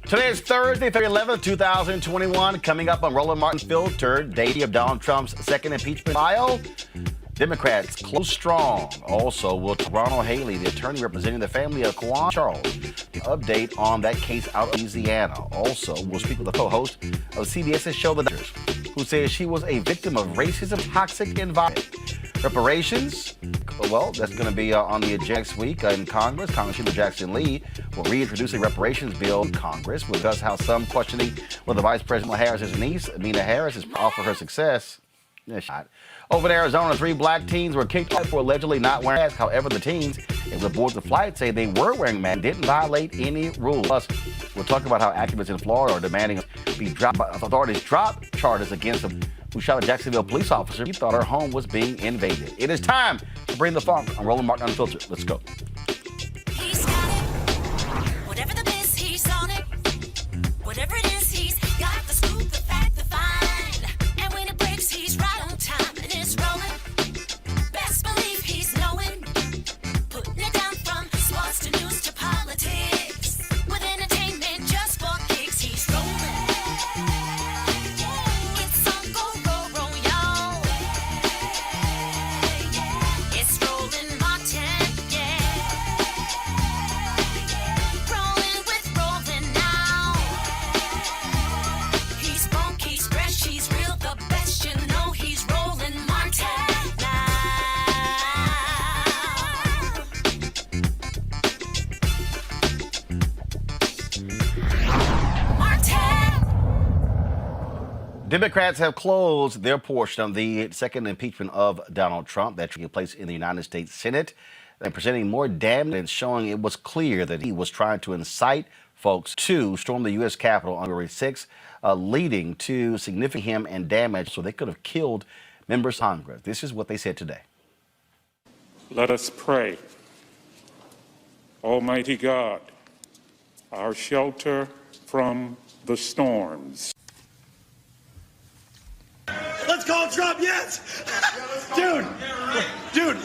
Today is Thursday, February 11th, 2021. Coming up on Roland Martin's filtered day of Donald Trump's second impeachment trial. Democrats close strong. Also, will Ronald Haley, the attorney representing the family of Quawan Charles, update on that case out of Louisiana. Also, we'll speak with the co-host of CBS's show, The Doctors, who says she was a victim of racism, toxic environment. Reparations, well, that's going to be on the agenda next week in Congress. Congressman Jackson Lee will reintroduce a reparations bill in Congress. We'll discuss how some questioning whether Vice President Harris's niece, Amina Harris, is off for her success. Over in Arizona, 3 black teens were kicked out for allegedly not wearing masks. However, the teens, able to board the flight, say they were wearing masks, didn't violate any rules. Plus, we'll talk about how activists in Florida are demanding authorities drop charges against them who shot a Jacksonville police officer. He thought her home was being invaded. It is time to bring the funk on Roland Martin Unfiltered. Let's go. He's got it. Whatever the biz, he's on it. Whatever it is, he's got the scoop, the fact, the find. And when it breaks, he's right on time and it's rolling. Best believe he's knowing. Putting it down from sports to news to politics. With entertainment just for kicks, he's rolling. It's on go, y'all. It's Roland Martin, yeah. Rolling with Roland now. He's funky, he's fresh, he's real, the best, you know he's Roland Martin now. Martin! Democrats have closed their portion of the second impeachment of Donald Trump that took place in the United States Senate, and presenting more damage and showing it was clear that he was trying to incite folks to storm the U.S. Capitol on February 6th, leading to significant harm and damage, so they could have killed members of Congress. This is what they said today. Let us pray. Almighty God, our shelter from the storms. Let's call Trump, yes! Dude,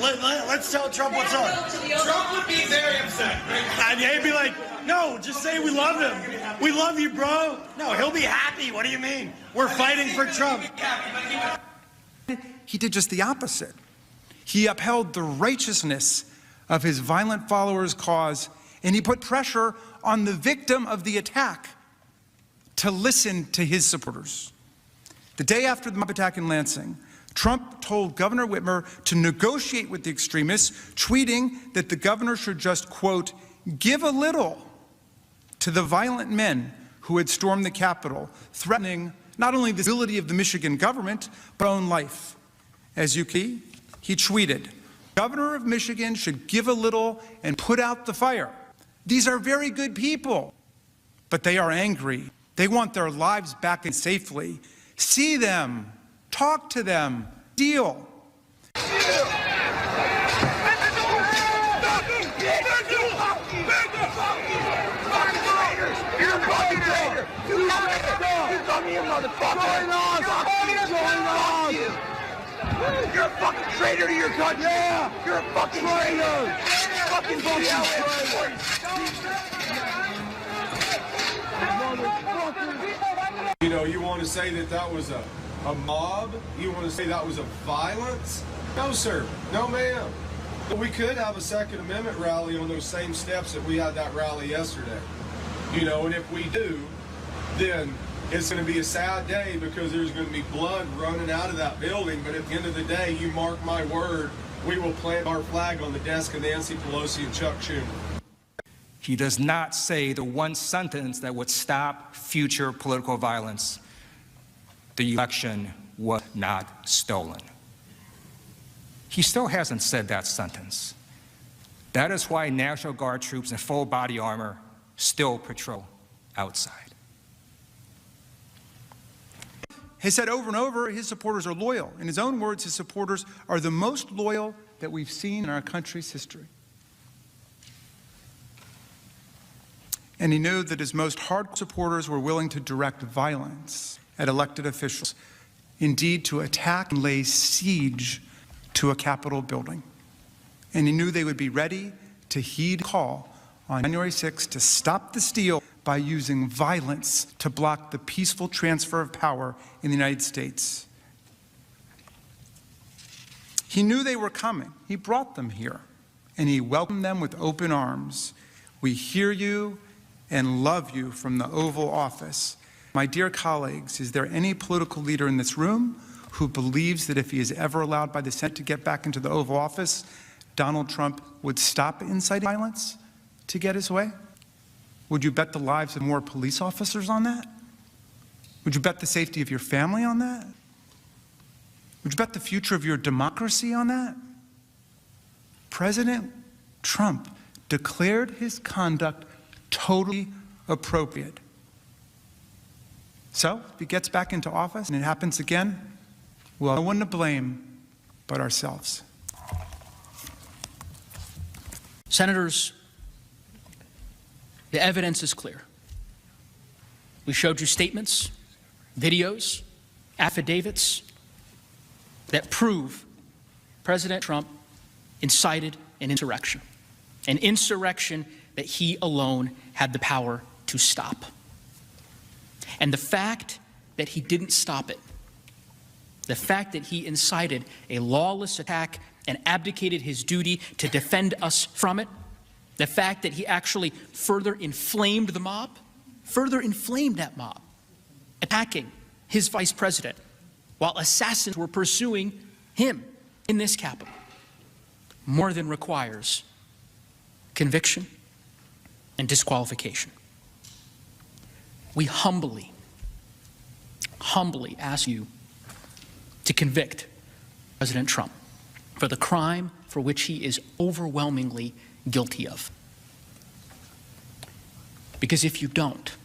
let's tell Trump what's up. Trump would be very upset. And he'd be like, no, just say we love him. We love you, bro. No, he'll be happy. What do you mean? We're fighting for Trump. He did just the opposite. He upheld the righteousness of his violent followers' cause, and he put pressure on the victim of the attack to listen to his supporters. The day after the mob attack in Lansing, Trump told Governor Whitmer to negotiate with the extremists, tweeting that the governor should just, quote, give a little to the violent men who had stormed the Capitol, threatening not only the stability of the Michigan government, but own life. As you can see, he tweeted, Governor of Michigan should give a little and put out the fire. These are very good people, but they are angry. They want their lives back in safely. See them, talk to them, deal. You're a fucking traitor to your country. Yeah. You're a fucking traitor. Fucking You know, you want to say that that was a mob? You want to say that was a violence? No, sir. No, ma'am. But we could have a Second Amendment rally on those same steps that we had that rally yesterday. You know, and if we do, then it's going to be a sad day because there's going to be blood running out of that building. But at the end of the day, you mark my word, we will plant our flag on the desk of Nancy Pelosi and Chuck Schumer. He does not say the one sentence that would stop future political violence. The election was not stolen. He still hasn't said that sentence. That is why National Guard troops in full body armor still patrol outside. He said over and over his supporters are loyal. In his own words, his supporters are the most loyal that we've seen in our country's history. And he knew that his most hardcore supporters were willing to direct violence at elected officials, indeed to attack and lay siege to a Capitol building. And he knew they would be ready to heed a call on January 6th to stop the steal by using violence to block the peaceful transfer of power in the United States. He knew they were coming. He brought them here, and he welcomed them with open arms. We hear you and love you from the Oval Office. My dear colleagues, is there any political leader in this room who believes that if he is ever allowed by the Senate to get back into the Oval Office, Donald Trump would stop inciting violence to get his way? Would you bet the lives of more police officers on that? Would you bet the safety of your family on that? Would you bet the future of your democracy on that? President Trump declared his conduct totally appropriate. So, if he gets back into office and it happens again, well, no one to blame but ourselves. Senators, the evidence is clear. We showed you statements, videos, affidavits that prove President Trump incited an insurrection that he alone had the power to stop. And the fact that he didn't stop it, the fact that he incited a lawless attack and abdicated his duty to defend us from it, the fact that he actually further inflamed that mob, attacking his vice president while assassins were pursuing him in this Capitol, more than requires conviction and disqualification. We humbly ask you to convict President Trump for the crime for which he is overwhelmingly guilty of. Because if you don't,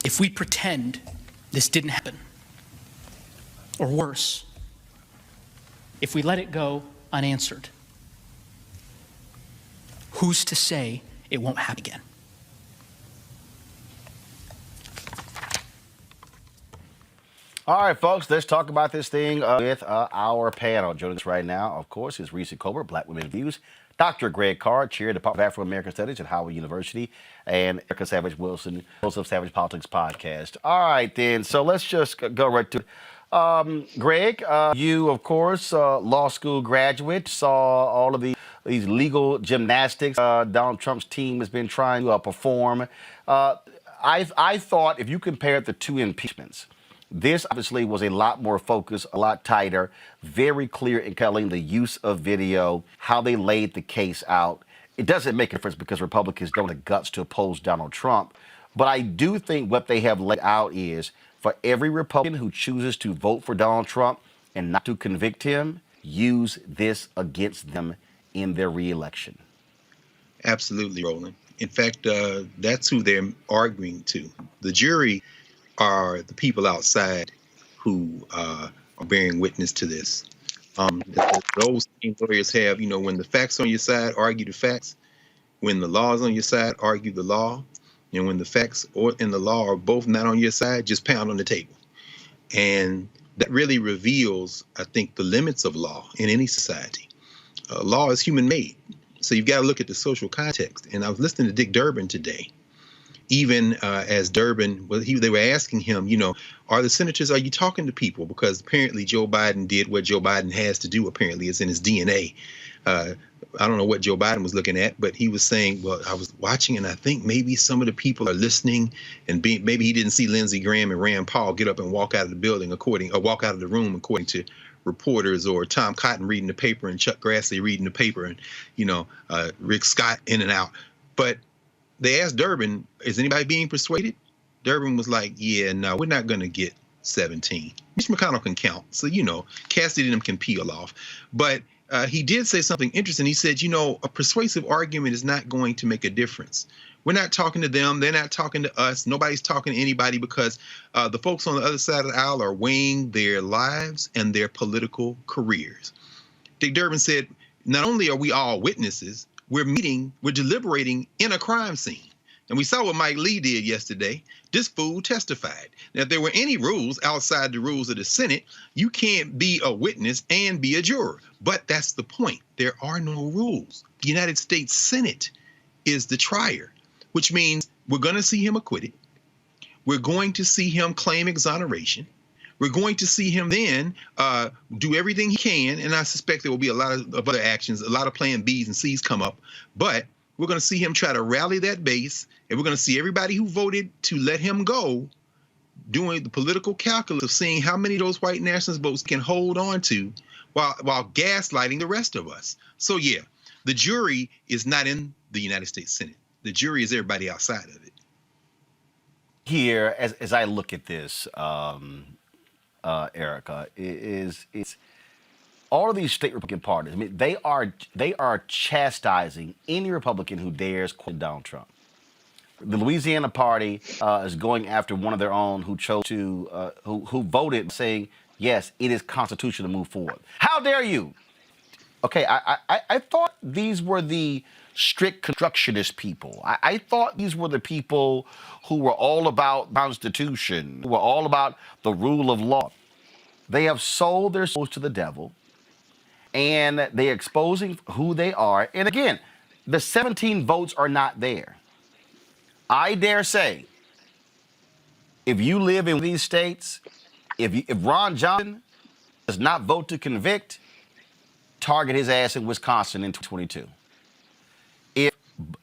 if we pretend this didn't happen, or worse, if we let it go unanswered, who's to say it won't happen again? All right, folks, let's talk about this thing with our panel. Joining us right now, of course, is Reese Colbert, Black Women Views, Dr. Greg Carr, Chair of the Department of Afro-American Studies at Howard University, and Erica Savage Wilson, host of Savage Politics Podcast. All right, then, so let's just go right to Greg, you, of course, law school graduate, saw all of these legal gymnastics Donald Trump's team has been trying to perform. I thought if you compared the two impeachments, this obviously was a lot more focused, a lot tighter, very clear in telling the use of video, how they laid the case out. It doesn't make a difference because Republicans don't have the guts to oppose Donald Trump. But I do think what they have laid out is for every Republican who chooses to vote for Donald Trump and not to convict him, use this against them in their reelection. Absolutely, Roland. In fact, that's who they're arguing to. The jury are the people outside who are bearing witness to this. Those lawyers have, when the facts on your side, argue the facts. When the law is on your side, argue the law. And when the facts and the law are both not on your side, just pound on the table. And that really reveals, I think, the limits of law in any society. Law is human-made. So you've got to look at the social context. And I was listening to Dick Durbin today. Even as Durbin, they were asking him, are you talking to people? Because apparently Joe Biden did what Joe Biden has to do, apparently. It's in his DNA. I don't know what Joe Biden was looking at, but he was saying, well, I was watching and I think maybe some of the people are listening and maybe he didn't see Lindsey Graham and Rand Paul get up and walk out of the building walk out of the room according to reporters, or Tom Cotton reading the paper and Chuck Grassley reading the paper and, Rick Scott in and out. But they asked Durbin, is anybody being persuaded? Durbin was like, yeah, no, we're not going to get 17. Mitch McConnell can count. So, Cassidy and him can peel off. But he did say something interesting. He said, a persuasive argument is not going to make a difference. We're not talking to them. They're not talking to us. Nobody's talking to anybody because the folks on the other side of the aisle are weighing their lives and their political careers. Dick Durbin said, not only are we all witnesses, we're deliberating in a crime scene. And we saw what Mike Lee did yesterday. This fool testified. Now, if there were any rules outside the rules of the Senate, you can't be a witness and be a juror. But that's the point. There are no rules. The United States Senate is the trier. which means we're going to see him acquitted. We're going to see him claim exoneration. We're going to see him then do everything he can, and I suspect there will be a lot of other actions, a lot of plan Bs and Cs come up, but we're going to see him try to rally that base, and we're going to see everybody who voted to let him go doing the political calculus of seeing how many of those white nationalist votes can hold on to while gaslighting the rest of us. So, yeah, the jury is not in the United States Senate. The jury is everybody outside of it. Here, as I look at this, Erica, is all of these state Republican parties. I mean, they are chastising any Republican who dares quote Donald Trump. The Louisiana party is going after one of their own who chose to who voted saying yes, it is constitutional to move forward. How dare you? Okay, I thought these were the strict constructionist people. I thought these were the people who were all about the Constitution, who were all about the rule of law. They have sold their souls to the devil, and they're exposing who they are. And again, the 17 votes are not there. I dare say, if you live in these states, if Ron Johnson does not vote to convict, target his ass in Wisconsin in 2022.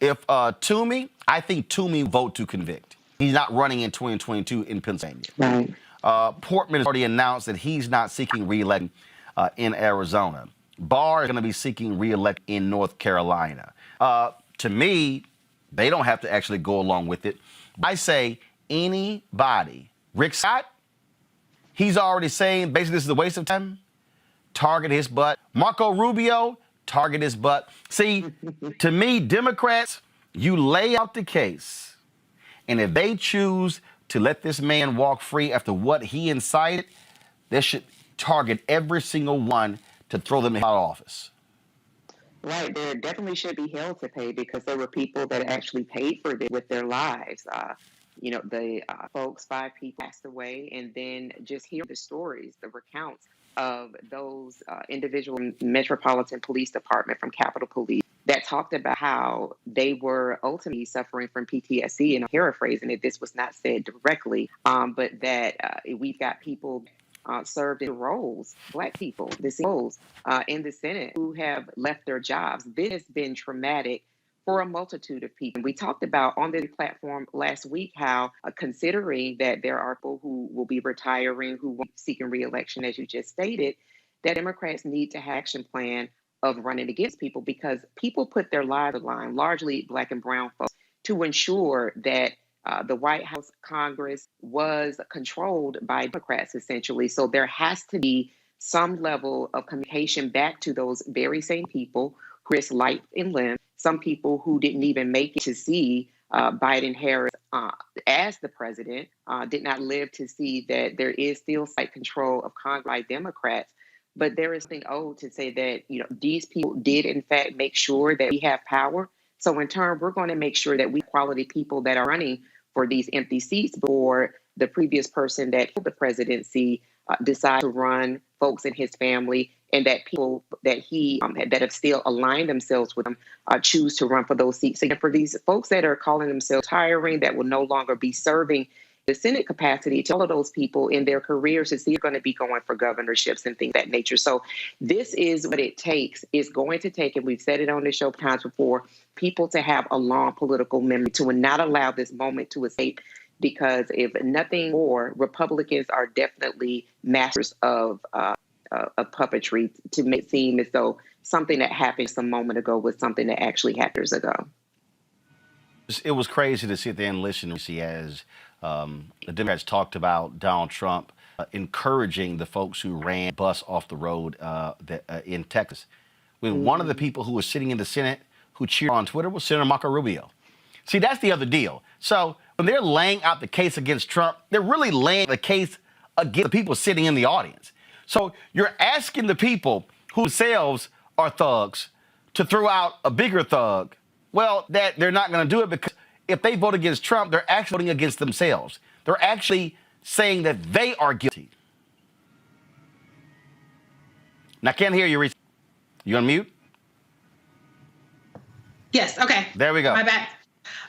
If Toomey, I think Toomey vote to convict. He's not running in 2022 in Pennsylvania. Right. Portman has already announced that he's not seeking re-election in Arizona. Barr is going to be seeking re-election in North Carolina. To me, they don't have to actually go along with it. I say anybody. Rick Scott, he's already saying basically this is a waste of time. Target his butt. Marco Rubio, target his butt. See, to me, Democrats, you lay out the case, and if they choose to let this man walk free after what he incited, they should target every single one to throw them out of office. Right, there definitely should be hell to pay because there were people that actually paid for this with their lives. The folks, 5 people passed away, and then just hear the stories, the recounts of those individual Metropolitan Police Department from Capitol Police that talked about how they were ultimately suffering from PTSD. And I'm paraphrasing it, this was not said directly, but that we've got people served in roles, Black people, roles in the Senate who have left their jobs. This has been traumatic for a multitude of people. We talked about on the platform last week how considering that there are people who will be retiring, who won't be seeking re-election, as you just stated, that Democrats need to have an action plan of running against people because people put their lives on the line, largely Black and brown folks, to ensure that the White House, Congress was controlled by Democrats, essentially. So there has to be some level of communication back to those very same people who risked life and limb, some people who didn't even make it to see Biden-Harris as the president, did not live to see that there is still slight control of Congress by Democrats. But there is something owed to say that, these people did, in fact, make sure that we have power. So in turn, we're going to make sure that we quality people that are running for these empty seats before the previous person that held the presidency decide to run, folks in his family, and that people that he that have still aligned themselves with him choose to run for those seats. And for these folks that are calling themselves retiring, that will no longer be serving the Senate capacity, to all of those people in their careers to see they're going to be going for governorships and things of that nature. So this is what it takes. It's going to take, and we've said it on this show times before, people to have a long political memory, to not allow this moment to escape. Because if nothing more, Republicans are definitely masters of puppetry to make it seem as though something that happened some moment ago was something that actually happened years ago. It was crazy to sit there and listen to see as the Democrats talked about Donald Trump encouraging the folks who ran bus off the road in Texas. When one of the people who was sitting in the Senate who cheered on Twitter was Senator Marco Rubio. See, that's the other deal. So when they're laying out the case against Trump, they're really laying the case against the people sitting in the audience. So you're asking the people who themselves are thugs to throw out a bigger thug. Well, that they're not going to do it because if they vote against Trump, they're actually voting against themselves. They're actually saying that they are guilty. Now, I can't hear you, Reese. You on mute? Yes, okay. There we go. My bad.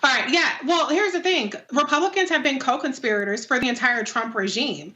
All right, yeah. Well, here's the thing. Republicans have been co-conspirators for the entire Trump regime.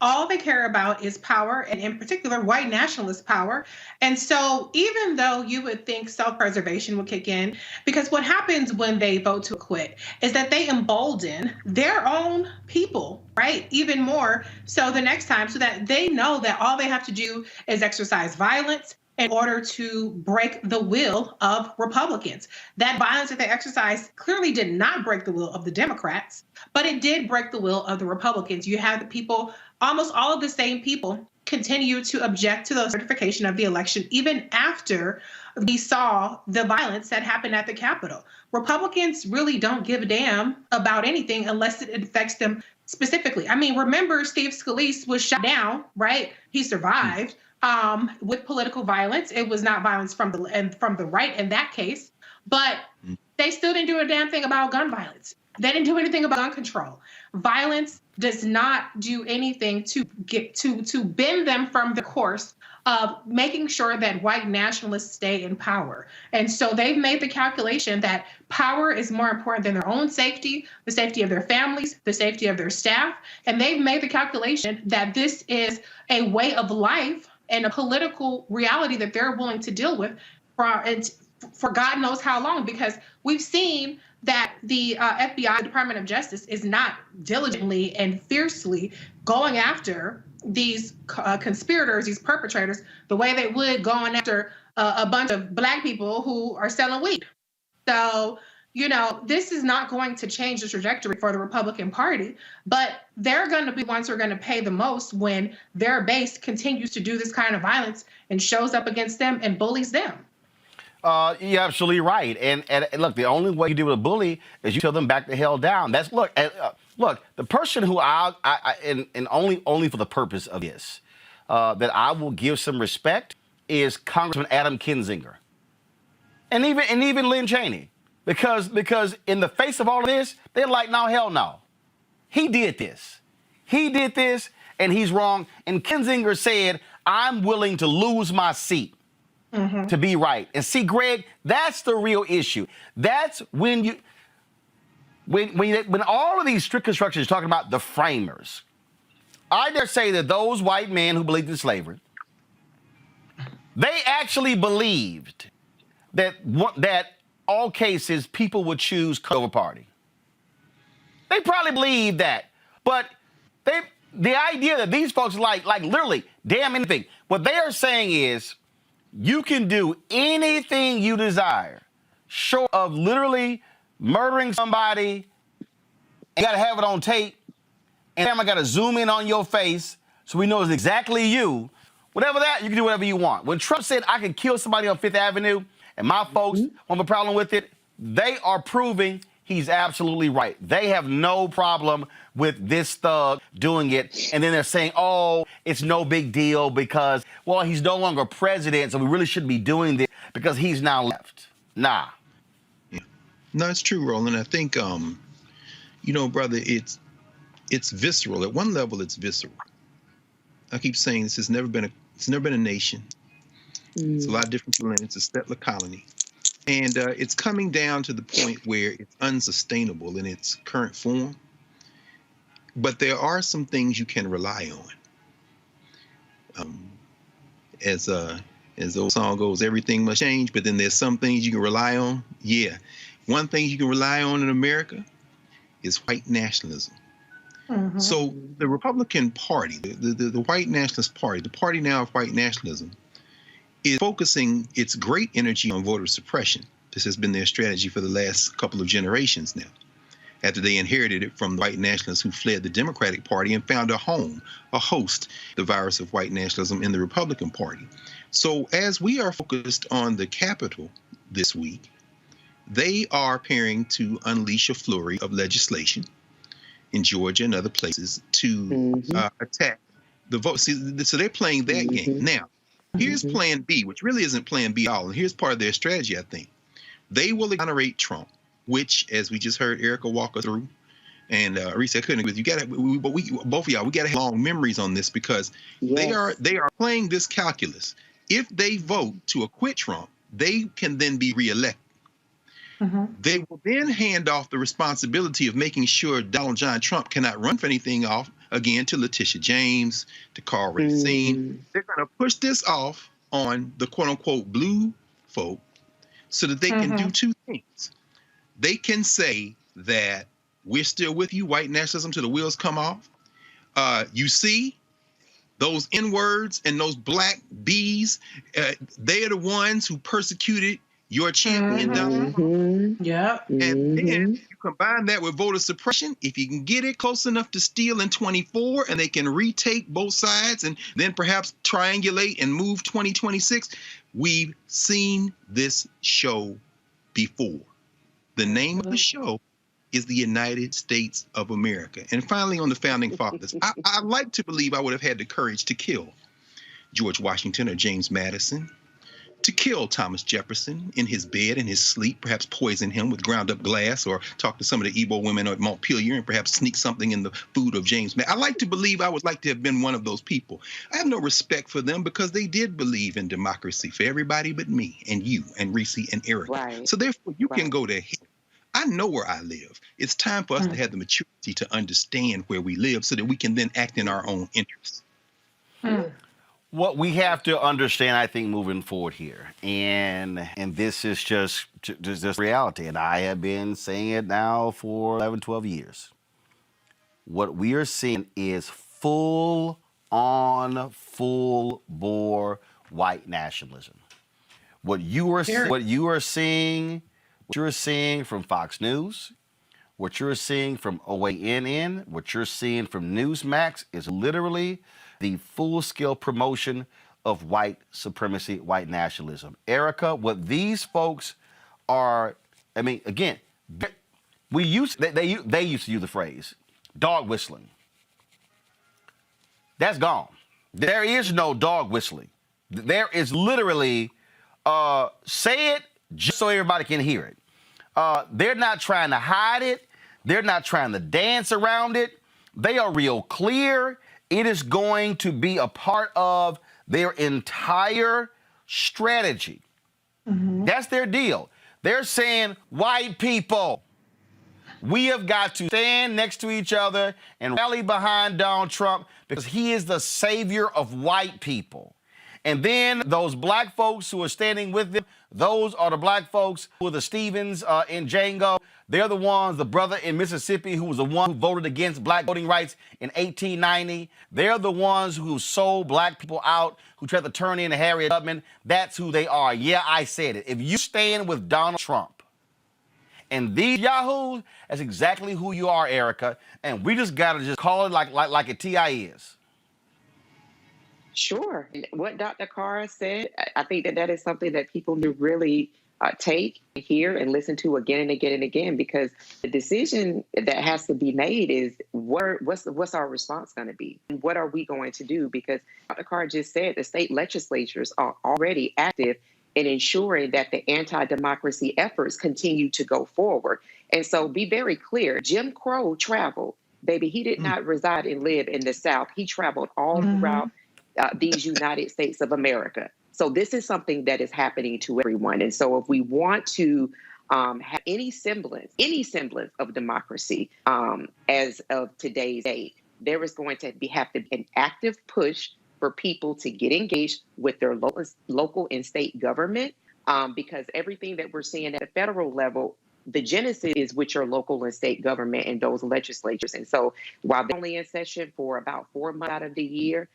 All they care about is power, and in particular, white nationalist power. And so even though you would think self-preservation would kick in, because what happens when they vote to acquit is that they embolden their own people, right? Even more so the next time, so that they know that all they have to do is exercise violence in order to break the will of Republicans. That violence that they exercised clearly did not break the will of the Democrats, but it did break the will of the Republicans. You have the people, almost all of the same people, continue to object to the certification of the election even after we saw the violence that happened at the Capitol. Republicans really don't give a damn about anything unless it affects them specifically. I mean, remember Steve Scalise was shot down, right? He survived. With political violence. It was not violence from the right in that case, but they still didn't do a damn thing about gun violence. They didn't do anything about gun control. Violence does not do anything to bend them from the course of making sure that white nationalists stay in power. And so they've made the calculation that power is more important than their own safety, the safety of their families, the safety of their staff. And they've made the calculation that this is a way of life and a political reality that they're willing to deal with for God knows how long, because we've seen that the FBI, Department of Justice, is not diligently and fiercely going after these conspirators, these perpetrators, the way they would going after a bunch of Black people who are selling weed. So, this is not going to change the trajectory for the Republican Party, but they're going to be ones who are going to pay the most when their base continues to do this kind of violence and shows up against them and bullies them. You're absolutely right. And look, the only way you deal with a bully is you tell them back the hell down. That's look, the person who only for the purpose of this, that I will give some respect is Congressman Adam Kinzinger, and even Lynn Cheney. Because in the face of all of this, they're like, no, hell no. He did this, and he's wrong. And Kinzinger said, I'm willing to lose my seat to be right. And see, Greg, that's the real issue. That's when all of these strict constructions are talking about the framers. I dare say that those white men who believed in slavery, they actually believed that all cases people would choose color over party. They probably believe that, but the idea that these folks like literally damn anything. What they are saying is you can do anything you desire, short of literally murdering somebody. And you got to have it on tape, and I got to zoom in on your face so we know it's exactly you. Whatever that, you can do whatever you want. When Trump said I could kill somebody on Fifth Avenue, and my folks won't have a problem with it, they are proving he's absolutely right. They have no problem with this thug doing it. And then they're saying, oh, it's no big deal because, well, he's no longer president, so we really shouldn't be doing this because he's now left. Nah. Yeah. No, it's true, Roland. I think, brother, it's visceral. At one level, it's visceral. I keep saying this has never been a nation. It's a lot of different people in it. It's a settler colony. And it's coming down to the point where it's unsustainable in its current form. But there are some things you can rely on. As the old song goes, everything must change, but then there's some things you can rely on. Yeah. One thing you can rely on in America is white nationalism. So the Republican Party, the white nationalist party, the party now of white nationalism, is focusing its great energy on voter suppression. This has been their strategy for the last couple of generations now, after they inherited it from the white nationalists who fled the Democratic Party and found a host, the virus of white nationalism in the Republican Party. So as we are focused on the Capitol this week, they are preparing to unleash a flurry of legislation in Georgia and other places to attack the vote. So they're playing that game. Now, here's plan B, which really isn't plan B at all. And here's part of their strategy, I think. They will exonerate Trump, which, as we just heard Erica walk us through, and Reese, I couldn't agree with you. Both of y'all, we got to have long memories on this because they are playing this calculus. If they vote to acquit Trump, they can then be reelected. They will then hand off the responsibility of making sure Donald John Trump cannot run for anything off again to Letitia James, to Carl Racine. They're going to push this off on the quote unquote blue folk so that they can do two things. They can say that we're still with you, white nationalism, till the wheels come off. You see, those N-words and those black bees, they are the ones who persecuted your champion, Donald Trump. Yeah. And then you combine that with voter suppression. If you can get it close enough to steal in 24 and they can retake both sides and then perhaps triangulate and move 2026, we've seen this show before. The name of the show is the United States of America. And finally, on the founding fathers, I like to believe I would have had the courage to kill George Washington or James Madison, to kill Thomas Jefferson in his bed, in his sleep, perhaps poison him with ground up glass, or talk to some of the Igbo women at Montpelier and perhaps sneak something in the food of James Madison. I like to believe I would like to have been one of those people. I have no respect for them because they did believe in democracy for everybody but me and you and Reese and Eric. So therefore, you can go to hell. I know where I live. It's time for us to have the maturity to understand where we live so that we can then act in our own interests. What we have to understand, I think, moving forward here, and this is just reality, and I have been saying it now for 11, 12 years. What we are seeing is full-on, full-bore white nationalism. What you are seeing from Fox News, what you're seeing from OANN, what you're seeing from Newsmax is literally the full-scale promotion of white supremacy, white nationalism. Erica, what these folks are, I mean, again, they used to use the phrase dog whistling. That's gone. There is no dog whistling. There is literally, say it just so everybody can hear it. They're not trying to hide it. They're not trying to dance around it. They are real clear. It is going to be a part of their entire strategy. That's their deal. They're saying, white people, we have got to stand next to each other and rally behind Donald Trump because he is the savior of white people. And then those black folks who are standing with them, those are the black folks who are the Stevens in Django. They're the ones, the brother in Mississippi who was the one who voted against black voting rights in 1890. They're the ones who sold black people out, who tried to turn in Harriet Tubman. That's who they are. Yeah, I said it. If you stand with Donald Trump and these yahoos, that's exactly who you are, Erica. And we just got to just call it like a TI is. Sure. What Dr. Carr said, I think that is something that people need to really take, hear, and listen to again and again and again, because the decision that has to be made is what's our response going to be? And what are we going to do? Because Dr. Carr just said the state legislatures are already active in ensuring that the anti-democracy efforts continue to go forward. And so be very clear, Jim Crow traveled. Baby, he did not reside and live in the South. He traveled all throughout these United States of America. So this is something that is happening to everyone. And so if we want to have any semblance of democracy as of today's date, there is going to have to be an active push for people to get engaged with their local and state government, because everything that we're seeing at the federal level, the genesis is with your local and state government and those legislatures. And so while they're only in session for about 4 months out of the year,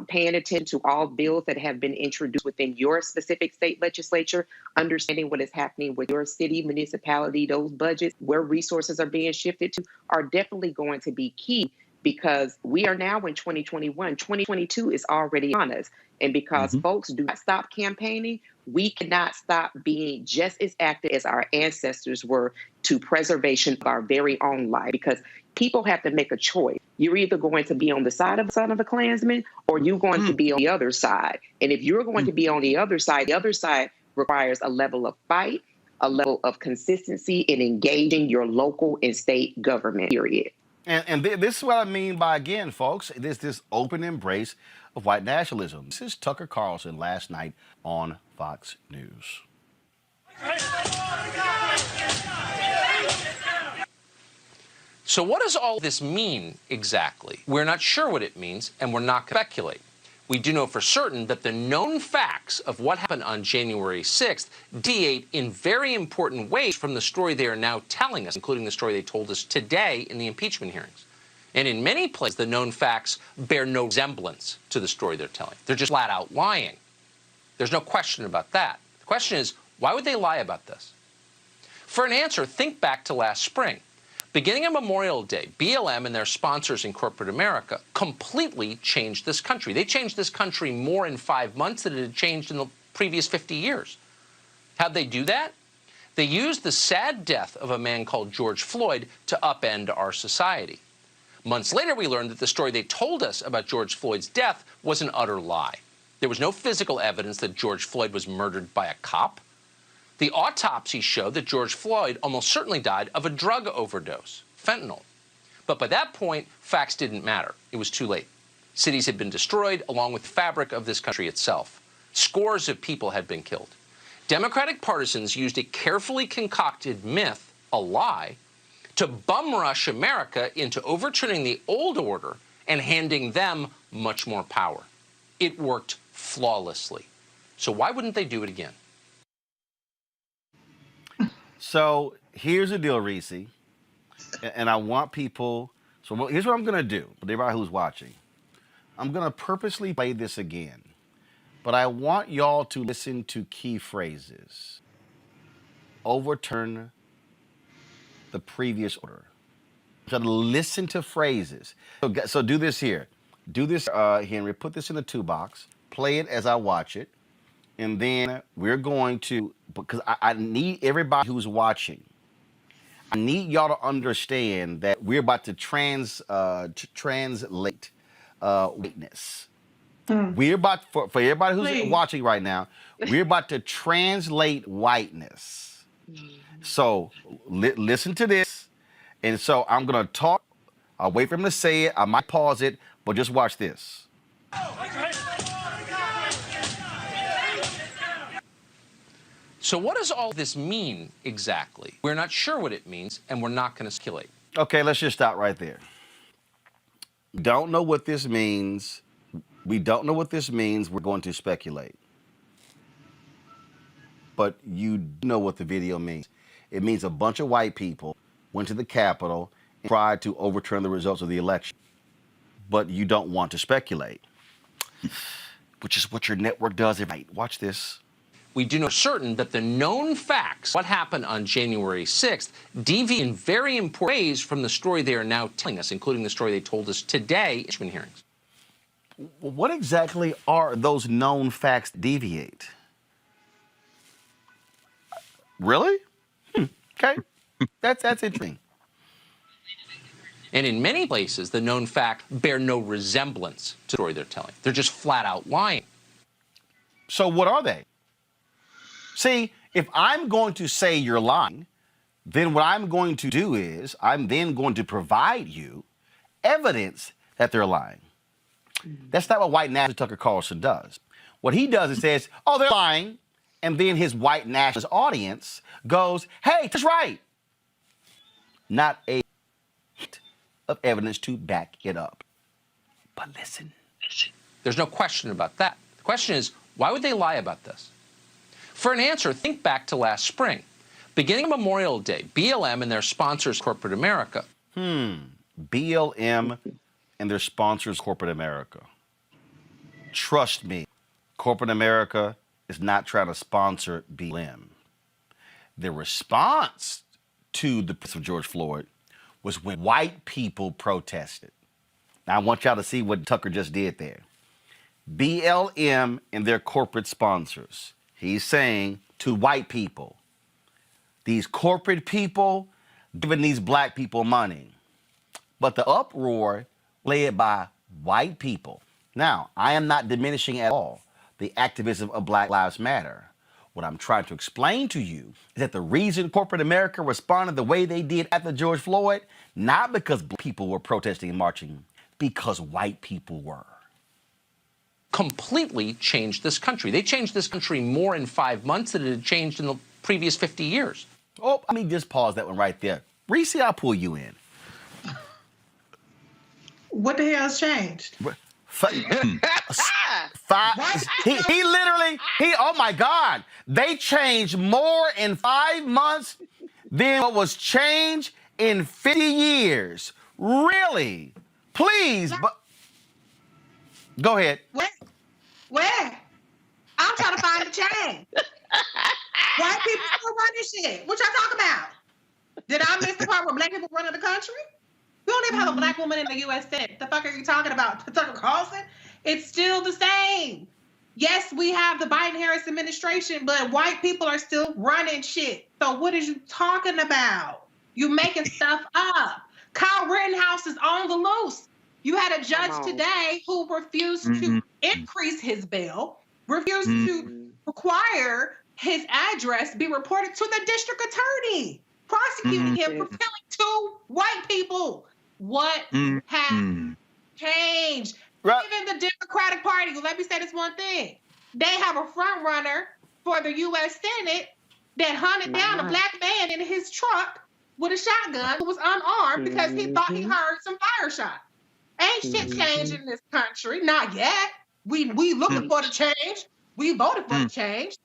paying attention to all bills that have been introduced within your specific state legislature, understanding what is happening with your city, municipality, those budgets, where resources are being shifted to, are definitely going to be key, because we are now in 2021. 2022 is already on us. And because folks do not stop campaigning, we cannot stop being just as active as our ancestors were to preservation of our very own life, because people have to make a choice. You're either going to be on the side of the son of a Klansman, or you're going to be on the other side. And if you're going to be on the other side requires a level of fight, a level of consistency in engaging your local and state government, period. And this is what I mean by, again, folks, this open embrace of white nationalism. This is Tucker Carlson last night on Fox News. So what does all this mean exactly? We're not sure what it means, and we're not going to speculate. We do know for certain that the known facts of what happened on January 6th deviate in very important ways from the story they are now telling us, including the story they told us today in the impeachment hearings. And in many places, the known facts bear no resemblance to the story they're telling. They're just flat out lying. There's no question about that. The question is, why would they lie about this? For an answer, think back to last spring. Beginning on Memorial Day, BLM and their sponsors in corporate America completely changed this country. They changed this country more in 5 months than it had changed in the previous 50 years. How'd they do that? They used the sad death of a man called George Floyd to upend our society. Months later, we learned that the story they told us about George Floyd's death was an utter lie. There was no physical evidence that George Floyd was murdered by a cop. The autopsy showed that George Floyd almost certainly died of a drug overdose, fentanyl. But by that point, facts didn't matter. It was too late. Cities had been destroyed, along with the fabric of this country itself. Scores of people had been killed. Democratic partisans used a carefully concocted myth, a lie, to bum rush America into overturning the old order and handing them much more power. It worked flawlessly. So why wouldn't they do it again? So here's the deal, Reese, and I want people. So here's what I'm going to do. But everybody who's watching, I'm going to purposely play this again, but I want y'all to listen to key phrases. Overturn the previous order. So listen to phrases. So do this here. Do this, Henry. Put this in the 2 box. Play it as I watch it. And then we're going to, because I need everybody who's watching, I need y'all to understand that we're about to translate whiteness. We're about, for everybody who's watching right now, we're about to translate whiteness. So listen to this. And so I'm going to talk. I'll wait for him to say it. I might pause it, but just watch this. So what does all this mean exactly? We're not sure what it means, and we're not going to speculate. Okay, let's just stop right there. Don't know what this means. We don't know what this means. We're going to speculate. But you know what the video means. It means a bunch of white people went to the Capitol and tried to overturn the results of the election. But you don't want to speculate, which is what your network does every night. Watch this. We do know certain that the known facts, what happened on January 6th, deviate in very important ways from the story they are now telling us, including the story they told us today in impeachment hearings. What exactly are those known facts deviate? Really? Okay. That's interesting. And in many places, the known facts bear no resemblance to the story they're telling. They're just flat out lying. So what are they? See, if I'm going to say you're lying, then what I'm going to do is I'm then going to provide you evidence that they're lying. That's not what white nationalist Tucker Carlson does. What he does is says, oh, they're lying. And then his white nationalist audience goes, hey, that's right. Not a hint of evidence to back it up. But listen. There's no question about that. The question is, why would they lie about this? For an answer, think back to last spring. Beginning Memorial Day, BLM and their sponsors, corporate America. BLM and their sponsors, corporate America. Trust me, corporate America is not trying to sponsor BLM. The response to the death of George Floyd was when white people protested. Now, I want y'all to see what Tucker just did there. BLM and their corporate sponsors. He's saying to white people, these corporate people giving these black people money. But the uproar led by white people. Now, I am not diminishing at all the activism of Black Lives Matter. What I'm trying to explain to you is that the reason corporate America responded the way they did after George Floyd, not because people were protesting and marching, because white people were. Completely changed this country. They changed this country more in 5 months than it had changed in the previous 50 years. Oh, I mean, just pause that one right there. Reese, I'll pull you in. What the hell's changed? He literally, oh my God, they changed more in 5 months than what was changed in 50 years. Really? Please, but go ahead. Where? I'm trying to find the change. White people still running shit. What y'all talking about? Did I miss the part where black people running the country? We don't even have a black woman in the U.S. Senate. The fuck are you talking about? Tucker Carlson? It's still the same. Yes, we have the Biden-Harris administration, but white people are still running shit. So what is you talking about? You making stuff up. Kyle Rittenhouse is on the loose. You had a judge today who refused to increase his bail, refused to require his address be reported to the district attorney, prosecuting him for killing 2 white people. What has changed? Right. Even the Democratic Party, let me say this one thing. They have a front runner for the U.S. Senate that hunted down a black man in his truck with a shotgun who was unarmed because he thought he heard some fire shots. Ain't shit changed in this country. Not yet. We looking for the change. We voted for the change.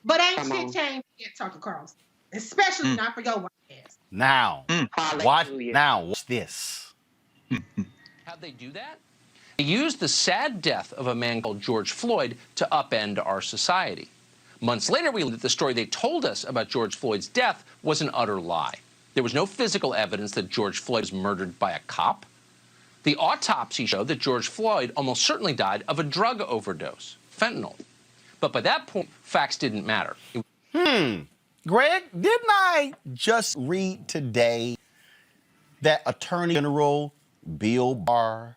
But ain't shit changed yet, Tucker Carlson. Especially not for your white ass. Now, watch this. How'd they do that? They used the sad death of a man called George Floyd to upend our society. Months later, we learned that the story they told us about George Floyd's death was an utter lie. There was no physical evidence that George Floyd was murdered by a cop. The autopsy showed that George Floyd almost certainly died of a drug overdose, fentanyl. But by that point, facts didn't matter. Greg, didn't I just read today that Attorney General Bill Barr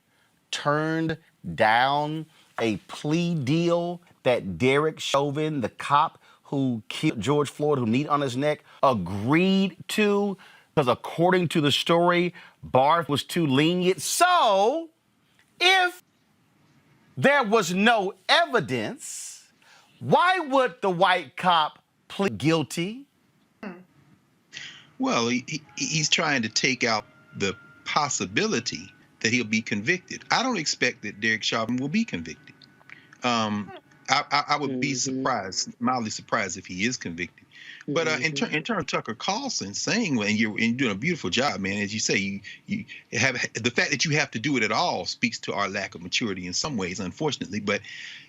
turned down a plea deal that Derek Chauvin, the cop who killed George Floyd, who kneed on his neck, agreed to, because according to the story, Barr was too lenient. So, if there was no evidence, why would the white cop plead guilty? Well, he's trying to take out the possibility that he'll be convicted. I don't expect that Derek Chauvin will be convicted. I would be surprised, mildly surprised, if he is convicted. But in terms of Tucker Carlson saying, and you're doing a beautiful job, man, as you say, you have the fact that you have to do it at all speaks to our lack of maturity in some ways, unfortunately. But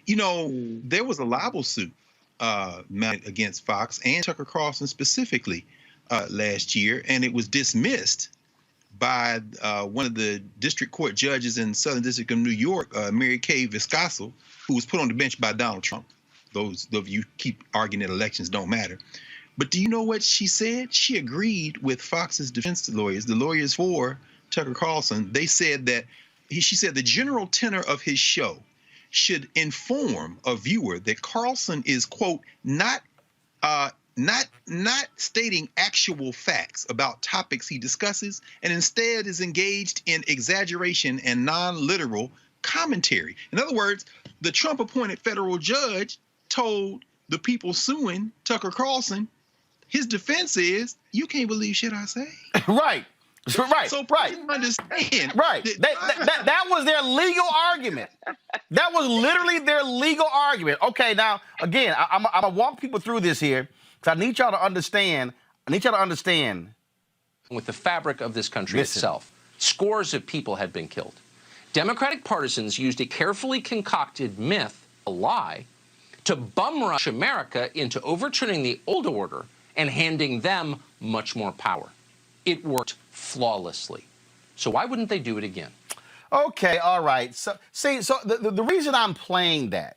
there was a libel suit mounted against Fox and Tucker Carlson specifically last year, and it was dismissed by one of the district court judges in Southern District of New York, Mary Kay Viscaso, who was put on the bench by Donald Trump. Those of you keep arguing that elections don't matter. But do you know what she said? She agreed with Fox's defense lawyers, the lawyers for Tucker Carlson. They said that she said the general tenor of his show should inform a viewer that Carlson is, quote, not stating actual facts about topics he discusses, and instead is engaged in exaggeration and non-literal commentary. In other words, the Trump-appointed federal judge told the people suing Tucker Carlson, his defense is, you can't believe shit I say. Right. So understand. Right. That was their legal argument. That was literally their legal argument. Okay, now, again, I'm going to walk people through this here, because I need y'all to understand. With the fabric of this country itself, scores of people had been killed. Democratic partisans used a carefully concocted myth, a lie, to bum rush America into overturning the old order and handing them much more power. It worked flawlessly. So why wouldn't they do it again? Okay, all right. So the reason I'm playing that,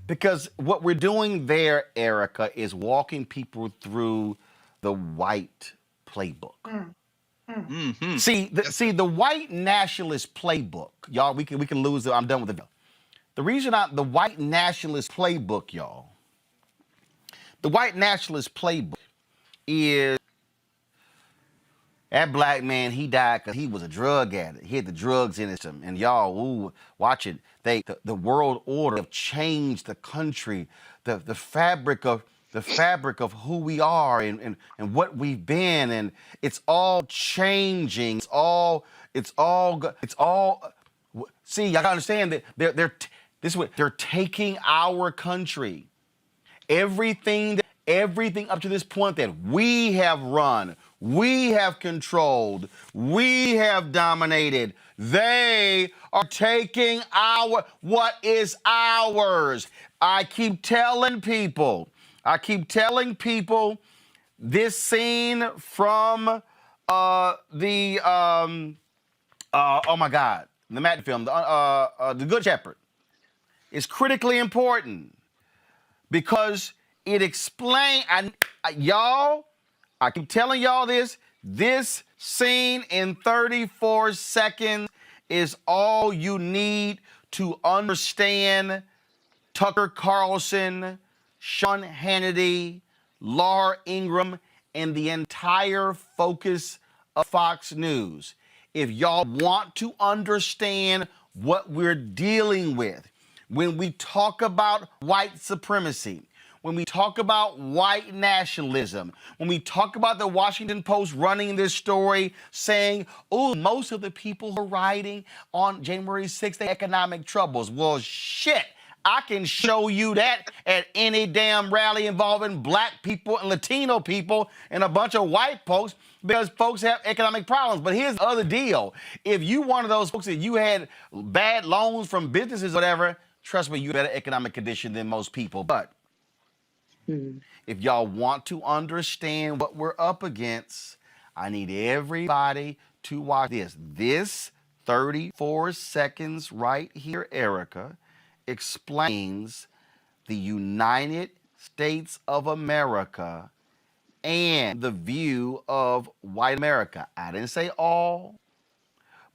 because what we're doing there, Erica, is walking people through the white playbook. See, the white nationalist playbook, y'all. We can lose it. I'm done with it. The reason the white nationalist playbook, y'all. The white nationalist playbook is that black man. He died because he was a drug addict. He had the drugs in him, and y'all, watch it. The world order have changed the country. The fabric of the fabric of who we are and what we've been, and it's all changing. See, y'all gotta understand that this is what they're taking our country. Everything up to this point that we have run, we have controlled, we have dominated, they are taking what is ours. I keep telling people this scene from oh my God, the Madden film, The Good Shepherd, is critically important because it explains, y'all, I keep telling y'all this scene in 34 seconds is all you need to understand Tucker Carlson, Sean Hannity, Laura Ingraham, and the entire focus of Fox News. If y'all want to understand what we're dealing with, when we talk about white supremacy, when we talk about white nationalism, when we talk about the Washington Post running this story saying, oh, most of the people who are rioting on January 6th, they economic troubles. Well, shit, I can show you that at any damn rally involving black people and Latino people and a bunch of white folks, because folks have economic problems. But here's the other deal. If you one of those folks that you had bad loans from businesses or whatever, trust me, you have a better economic condition than most people. But if y'all want to understand what we're up against, I need everybody to watch this. This 34 seconds right here, Erica, explains the United States of America and the view of white America. I didn't say all,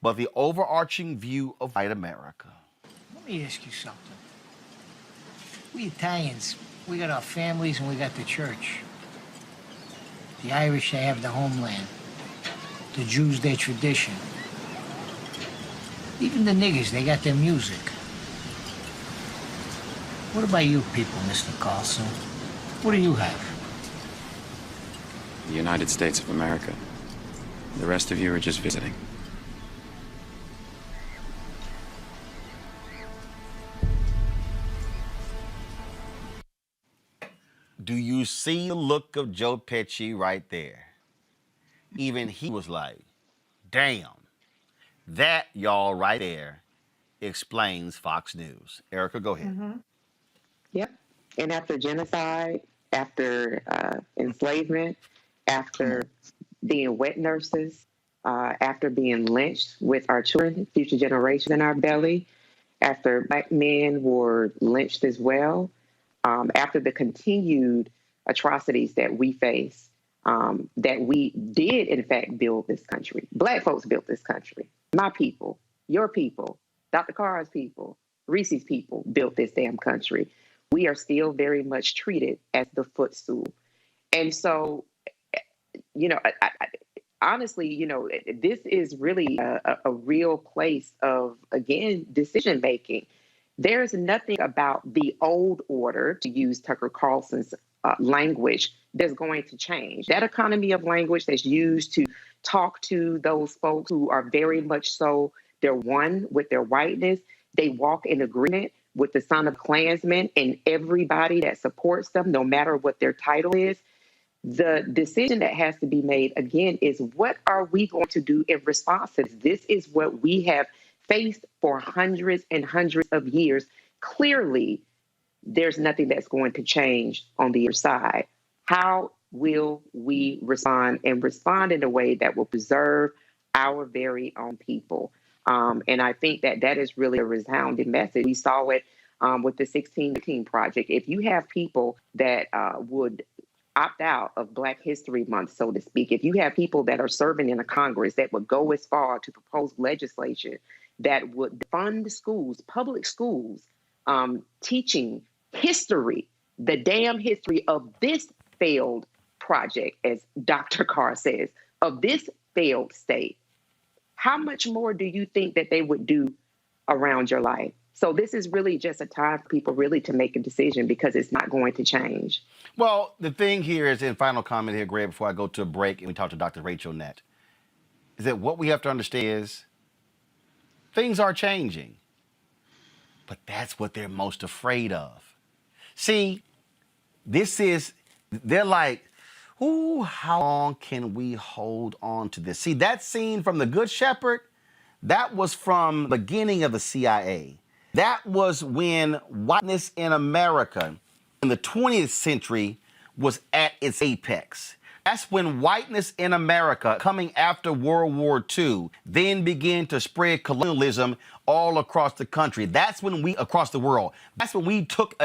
but the overarching view of white America. Let me ask you something. We Italians, we got our families and we got the church. The Irish, they have the homeland. The Jews, their tradition. Even the niggers, they got their music. What about you people, Mr. Carlson? What do you have? The United States of America. The rest of you are just visiting. Do you see the look of Joe Pesci right there? Even he was like, damn. That, y'all, right there explains Fox News. Erica, go ahead. Yep. And after genocide, after enslavement, after being wet nurses, after being lynched with our children, future generations in our belly, after black men were lynched as well, after the continued atrocities that we face, that we did, in fact, build this country. Black folks built this country. My people, your people, Dr. Carr's people, Reese's people built this damn country. We are still very much treated as the footstool. And so, you know, honestly, you know, this is really a real place of, again, decision making. There's nothing about the old order, to use Tucker Carlson's language, that's going to change. That economy of language that's used to talk to those folks who are very much so, they're one with their whiteness. They walk in agreement with the son of Klansmen and everybody that supports them, no matter what their title is. The decision that has to be made, again, is what are we going to do in response to this? This is what we have faced for hundreds and hundreds of years. Clearly, there's nothing that's going to change on the other side. How will we respond, and respond in a way that will preserve our very own people? And I think that that is really a resounding message. We saw it with the 1619 Project. If you have people that would opt out of Black History Month, so to speak, if you have people that are serving in a Congress that would go as far to propose legislation that would fund schools, public schools, teaching history, the damn history of this failed project, as Dr. Carr says, of this failed state, how much more do you think that they would do around your life? So this is really just a time for people really to make a decision because it's not going to change. Well, the thing here is, in final comment here, Greg, before I go to a break and we talk to Dr. Rachel Nett, is that what we have to understand is things are changing, but that's what they're most afraid of. See, they're like, ooh, how long can we hold on to this? See, that scene from The Good Shepherd, that was from the beginning of the CIA. That was when whiteness in America in the 20th century was at its apex. That's when whiteness in America, coming after World War II, then began to spread colonialism all across the country. That's when across the world. That's when we took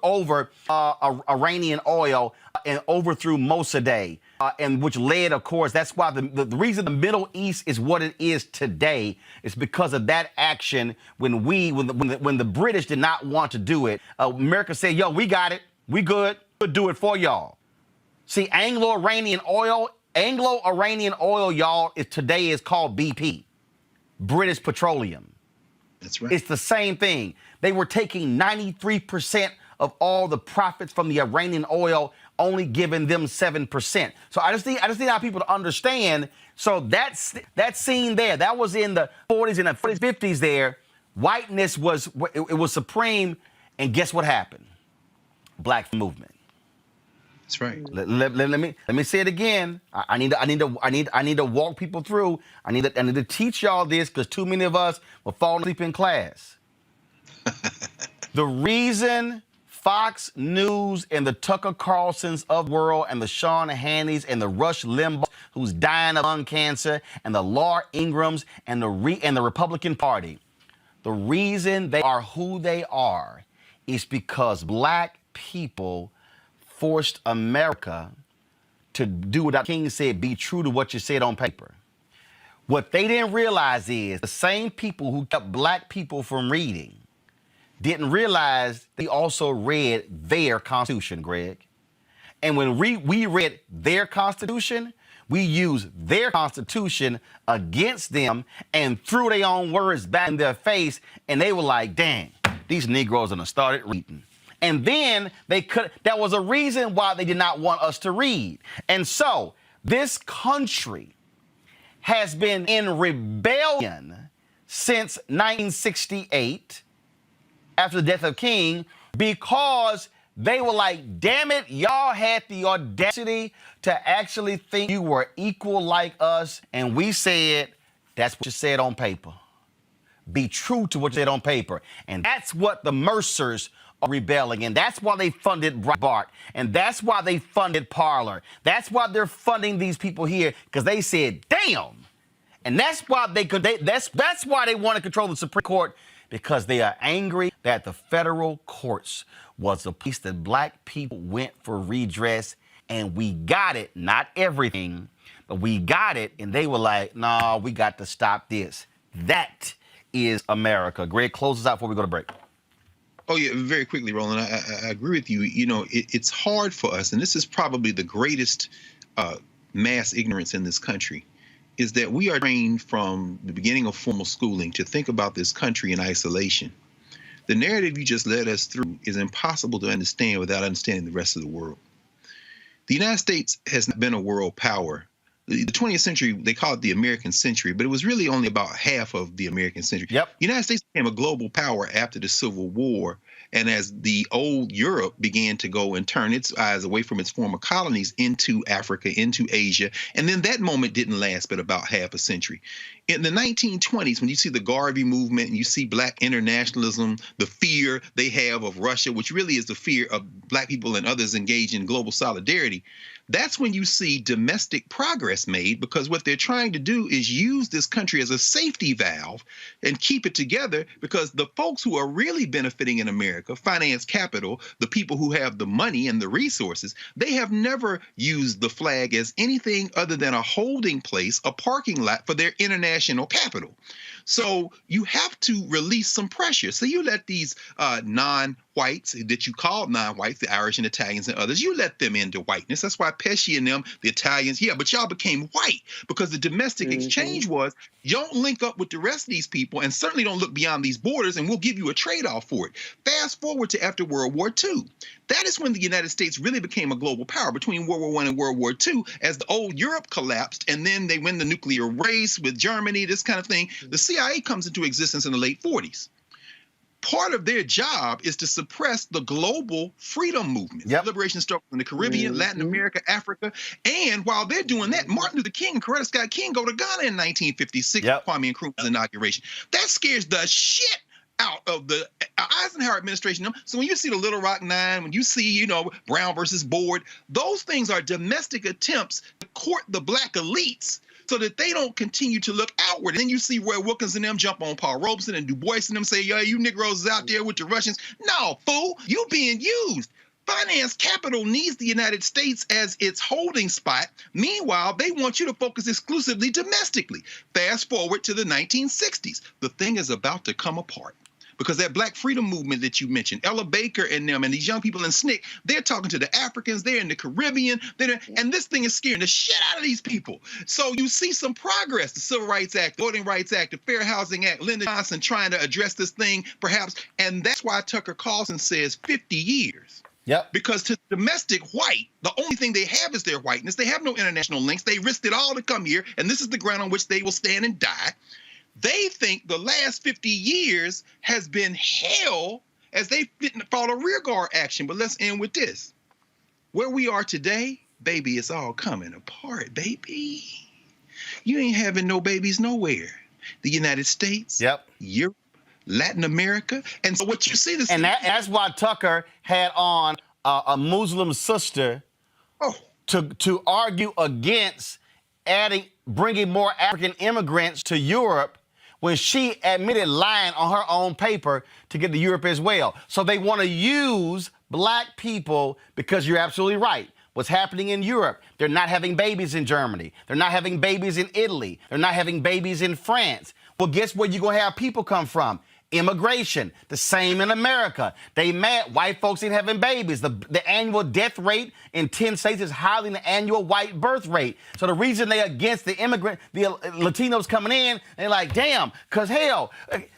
over Iranian oil and overthrew Mossadegh, and which led, of course, that's why the reason the Middle East is what it is today is because of that action when the British did not want to do it. America said, yo, we got it. We good. We'll do it for y'all. See, Anglo-Iranian oil, y'all, today is called BP, British Petroleum. That's right. It's the same thing. They were taking 93% of all the profits from the Iranian oil, only giving them 7%. So I just need our people to understand. So that scene there, that was in the 40s and the 50s there. Whiteness was supreme, and guess what happened? Black movement. That's right. Let me say it again. I need to walk people through. I need to teach y'all this because too many of us will fall asleep in class. The reason Fox News and the Tucker Carlsons of the world and the Sean Hannitys and the Rush Limbaugh, who's dying of lung cancer, and the Laura Ingrams and the Republican Party, the reason they are who they are is because black people forced America to do what Dr. King said, be true to what you said on paper. What they didn't realize is the same people who kept black people from reading didn't realize they also read their Constitution, Greg. And when we read their Constitution, we used their Constitution against them and threw their own words back in their face, and they were like, dang, these Negroes done started reading. And then that was a reason why they did not want us to read. And so this country has been in rebellion since 1968, after the death of King, because they were like, damn it, y'all had the audacity to actually think you were equal like us. And we said, that's what you said on paper. Be true to what you said on paper. And that's what the Mercers are rebelling. And that's why they funded Breitbart. And that's why they funded Parler. That's why they're funding these people here, because they said, damn. And that's why that's why they want to control the Supreme Court, because they are angry that the federal courts was the place that black people went for redress, and we got it. Not everything, but we got it. And they were like, nah, we got to stop this. That is America. Greg, close us out before we go to break. Oh, yeah, very quickly, Roland. I agree with you. You know, it's hard for us, and this is probably the greatest mass ignorance in this country, is that we are trained from the beginning of formal schooling to think about this country in isolation. The narrative you just led us through is impossible to understand without understanding the rest of the world. The United States has been a world power. The 20th century, they call it the American century, but it was really only about half of the American century. Yep. The United States became a global power after the Civil War, and as the old Europe began to go and turn its eyes away from its former colonies into Africa, into Asia, and then that moment didn't last but about half a century. In the 1920s, when you see the Garvey movement and you see black internationalism, the fear they have of Russia, which really is the fear of black people and others engaged in global solidarity, that's when you see domestic progress made, because what they're trying to do is use this country as a safety valve and keep it together, because the folks who are really benefiting in America, finance capital, the people who have the money and the resources, they have never used the flag as anything other than a holding place, a parking lot for their international capital. So you have to release some pressure. So you let these non-whites that you call non-whites, the Irish and Italians and others, you let them into whiteness. That's why Pesci and them, the Italians, yeah, but y'all became white because the domestic exchange was, you don't link up with the rest of these people and certainly don't look beyond these borders, and we'll give you a trade-off for it. Fast forward to after World War II. That is when the United States really became a global power, between World War I and World War II, as the old Europe collapsed, and then they win the nuclear race with Germany, this kind of thing. The CIA comes into existence in the late 40s. Part of their job is to suppress the global freedom movement, liberation struggle in the Caribbean, Latin America, Africa. And while they're doing that, Martin Luther King and Coretta Scott King go to Ghana in 1956, Kwame Nkrumah's inauguration. That scares the shit out of the Eisenhower administration. So when you see the Little Rock Nine, when you see, you know, Brown versus Board, those things are domestic attempts to court the black elites so that they don't continue to look outward. And then you see Roy Wilkins and them jump on Paul Robeson and Du Bois and them say, yeah, you Negroes is out there with the Russians. No, fool, you being used. Finance capital needs the United States as its holding spot. Meanwhile, they want you to focus exclusively domestically. Fast forward to the 1960s. The thing is about to come apart. Because that black freedom movement that you mentioned, Ella Baker and them, and these young people in SNCC, they're talking to the Africans, they're in the Caribbean, and this thing is scaring the shit out of these people. So you see some progress, the Civil Rights Act, the Voting Rights Act, the Fair Housing Act, Lyndon Johnson trying to address this thing, perhaps, and that's why Tucker Carlson says 50 years. Because to domestic white, the only thing they have is their whiteness. They have no international links. They risked it all to come here, and this is the ground on which they will stand and die. They think the last 50 years has been hell as they fought a rearguard action. But let's end with this. Where we are today, baby, it's all coming apart, baby. You ain't having no babies nowhere. The United States, Europe, Latin America. And so what you see this, and that's why Tucker had on a Muslim sister to argue against bringing more African immigrants to Europe, when she admitted lying on her own paper to get to Europe as well. So they want to use black people because you're absolutely right. What's happening in Europe, they're not having babies in Germany. They're not having babies in Italy. They're not having babies in France. Well, guess where you're going to have people come from? Immigration. The same in America. They mad white folks ain't having babies. The annual death rate in 10 states is higher than the annual white birth rate. So the reason they against the Latinos coming in, they're like, damn, because hell,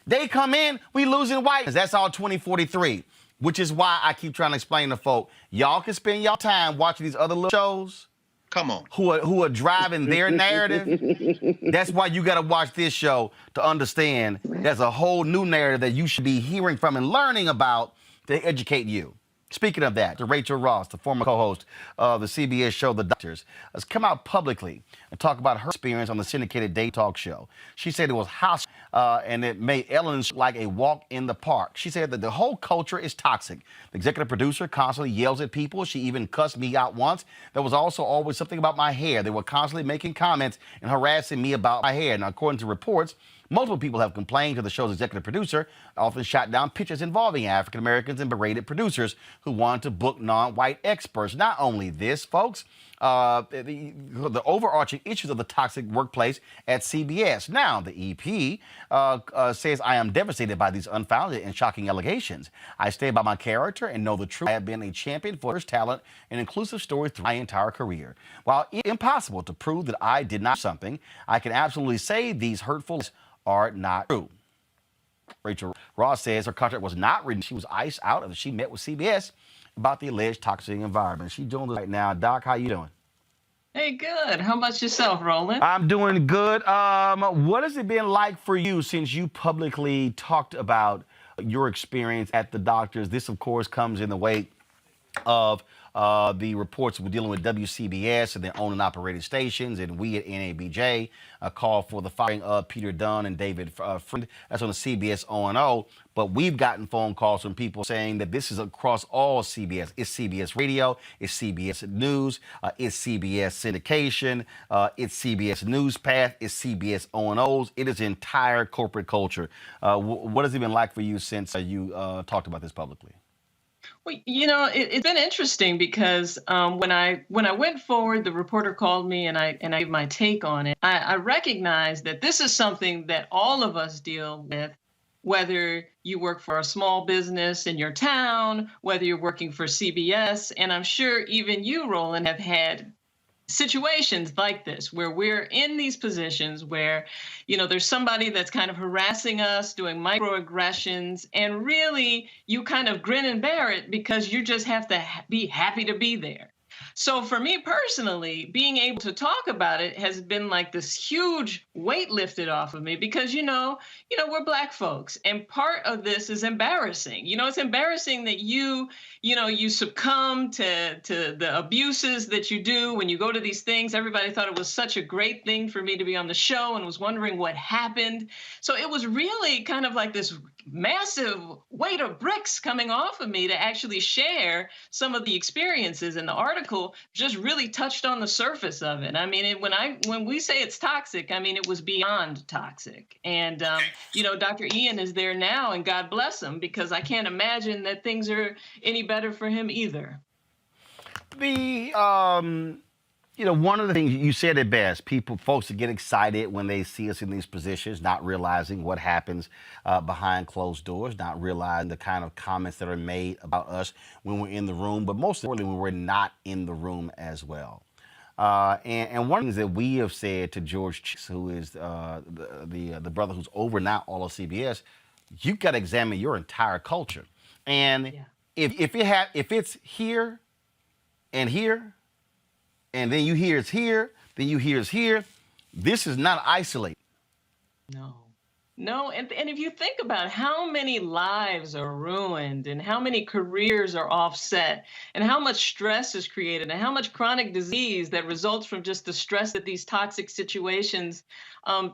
they come in, we losing white. That's all 2043, which is why I keep trying to explain to folk, y'all can spend y'all time watching these other little shows. Come on. Who are driving their narrative. That's why you got to watch this show to understand there's a whole new narrative that you should be hearing from and learning about to educate you. Speaking of that, Rachel Ross, the former co-host of the CBS show The Doctors, has come out publicly and talk about her experience on the syndicated day talk show. She said it was hostile and it made Ellen like a walk in the park. She said that the whole culture is toxic. The executive producer constantly yells at people. She even cussed me out once. There was also always something about my hair. They were constantly making comments and harassing me about my hair. Now, according to reports, multiple people have complained to the show's executive producer, often shot down pictures involving African Americans and berated producers who wanted to book non-white experts. Not only this, folks, the overarching issues of the toxic workplace at CBS. Now, the EP says, I am devastated by these unfounded and shocking allegations. I stay by my character and know the truth. I have been a champion for talent and inclusive stories through my entire career. While it's impossible to prove that I did not do something, I can absolutely say these hurtful are not true. Rachel Ross says her contract was not written. She was iced out after she met with CBS about the alleged toxic environment. She's doing this right now. Doc, how you doing? Hey, good. How about yourself, Roland? I'm doing good. What has it been like for you since you publicly talked about your experience at the Doctors? This, of course, comes in the wake of the reports we're dealing with WCBS and their owned and operated stations, and we at NABJ called for the firing of Peter Dunn and David Friend. That's on the CBS O&O. But we've gotten phone calls from people saying that this is across all CBS. It's CBS Radio, it's CBS News, it's CBS Syndication, it's CBS NewsPath, it's CBS O&Os. It is entire corporate culture. What has it been like for you since you talked about this publicly? Well, it's been interesting because when I went forward, the reporter called me and I gave my take on it. I recognized that this is something that all of us deal with, whether you work for a small business in your town, whether you're working for CBS, and I'm sure even you, Roland, have had situations like this where we're in these positions where there's somebody that's kind of harassing us, doing microaggressions, and really you kind of grin and bear it because you just have to be happy to be there. So for me personally, being able to talk about it has been like this huge weight lifted off of me because we're Black folks, and part of this is embarrassing. It's embarrassing that you succumb to the abuses that you do when you go to these things. Everybody thought it was such a great thing for me to be on the show and was wondering what happened. So it was really kind of like this massive weight of bricks coming off of me to actually share some of the experiences, and the article just really touched on the surface of it. I mean, when we say it's toxic, I mean, it was beyond toxic. And, Dr. Ian is there now, and God bless him, because I can't imagine that things are any better for him either. One of the things you said it best, folks that get excited when they see us in these positions, not realizing what happens behind closed doors, not realizing the kind of comments that are made about us when we're in the room, but most importantly, when we're not in the room as well. And one of the things that we have said to George Chicks, who is the brother who's over now all of CBS, you've got to examine your entire culture. And if it's here and here, and then you hear it's here, then you hear it's here, this is not isolated. No, and if you think about how many lives are ruined and how many careers are offset and how much stress is created and how much chronic disease that results from just the stress that these toxic situations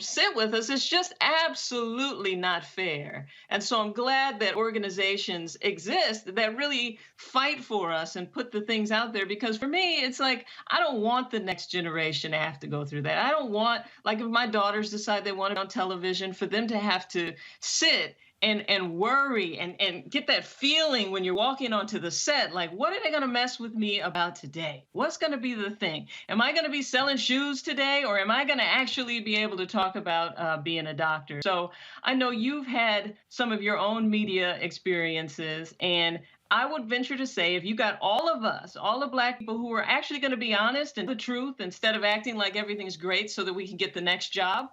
sit with us, it's just absolutely not fair. And so I'm glad that organizations exist that really fight for us and put the things out there, because for me, it's like, I don't want the next generation to have to go through that. I don't want, like, if my daughters decide they want it on television, for them to have to sit and worry and get that feeling when you're walking onto the set, like, what are they going to mess with me about today? What's going to be the thing? Am I going to be selling shoes today, or am I going to actually be able to talk about being a doctor? So I know you've had some of your own media experiences, and I would venture to say, if you got all of us, all the Black people who are actually going to be honest and the truth instead of acting like everything's great so that we can get the next job,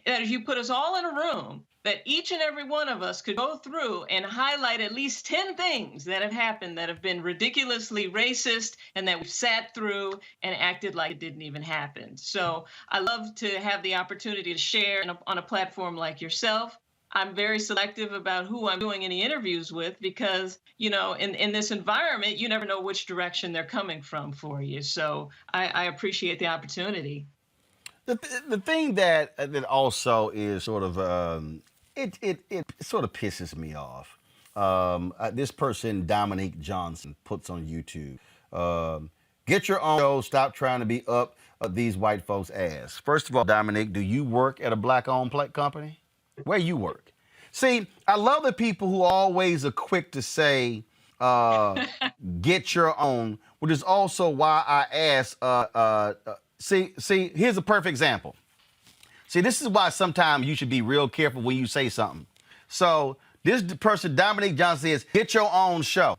that if you put us all in a room, that each and every one of us could go through and highlight at least 10 things that have happened that have been ridiculously racist and that we've sat through and acted like it didn't even happen. So I love to have the opportunity to share on a platform like yourself. I'm very selective about who I'm doing any interviews with because, in this environment, you never know which direction they're coming from for you. So I appreciate the opportunity. The thing that also is sort of, it sort of pisses me off. This person, Dominique Johnson, puts on YouTube, get your own show, stop trying to be up these white folks' ass. First of all, Dominique, do you work at a Black-owned company? Where you work? See, I love the people who always are quick to say, get your own, which is also why I ask, see, here's a perfect example. See, this is why sometimes you should be real careful when you say something. So this person, Dominique Johnson, says, get your own show.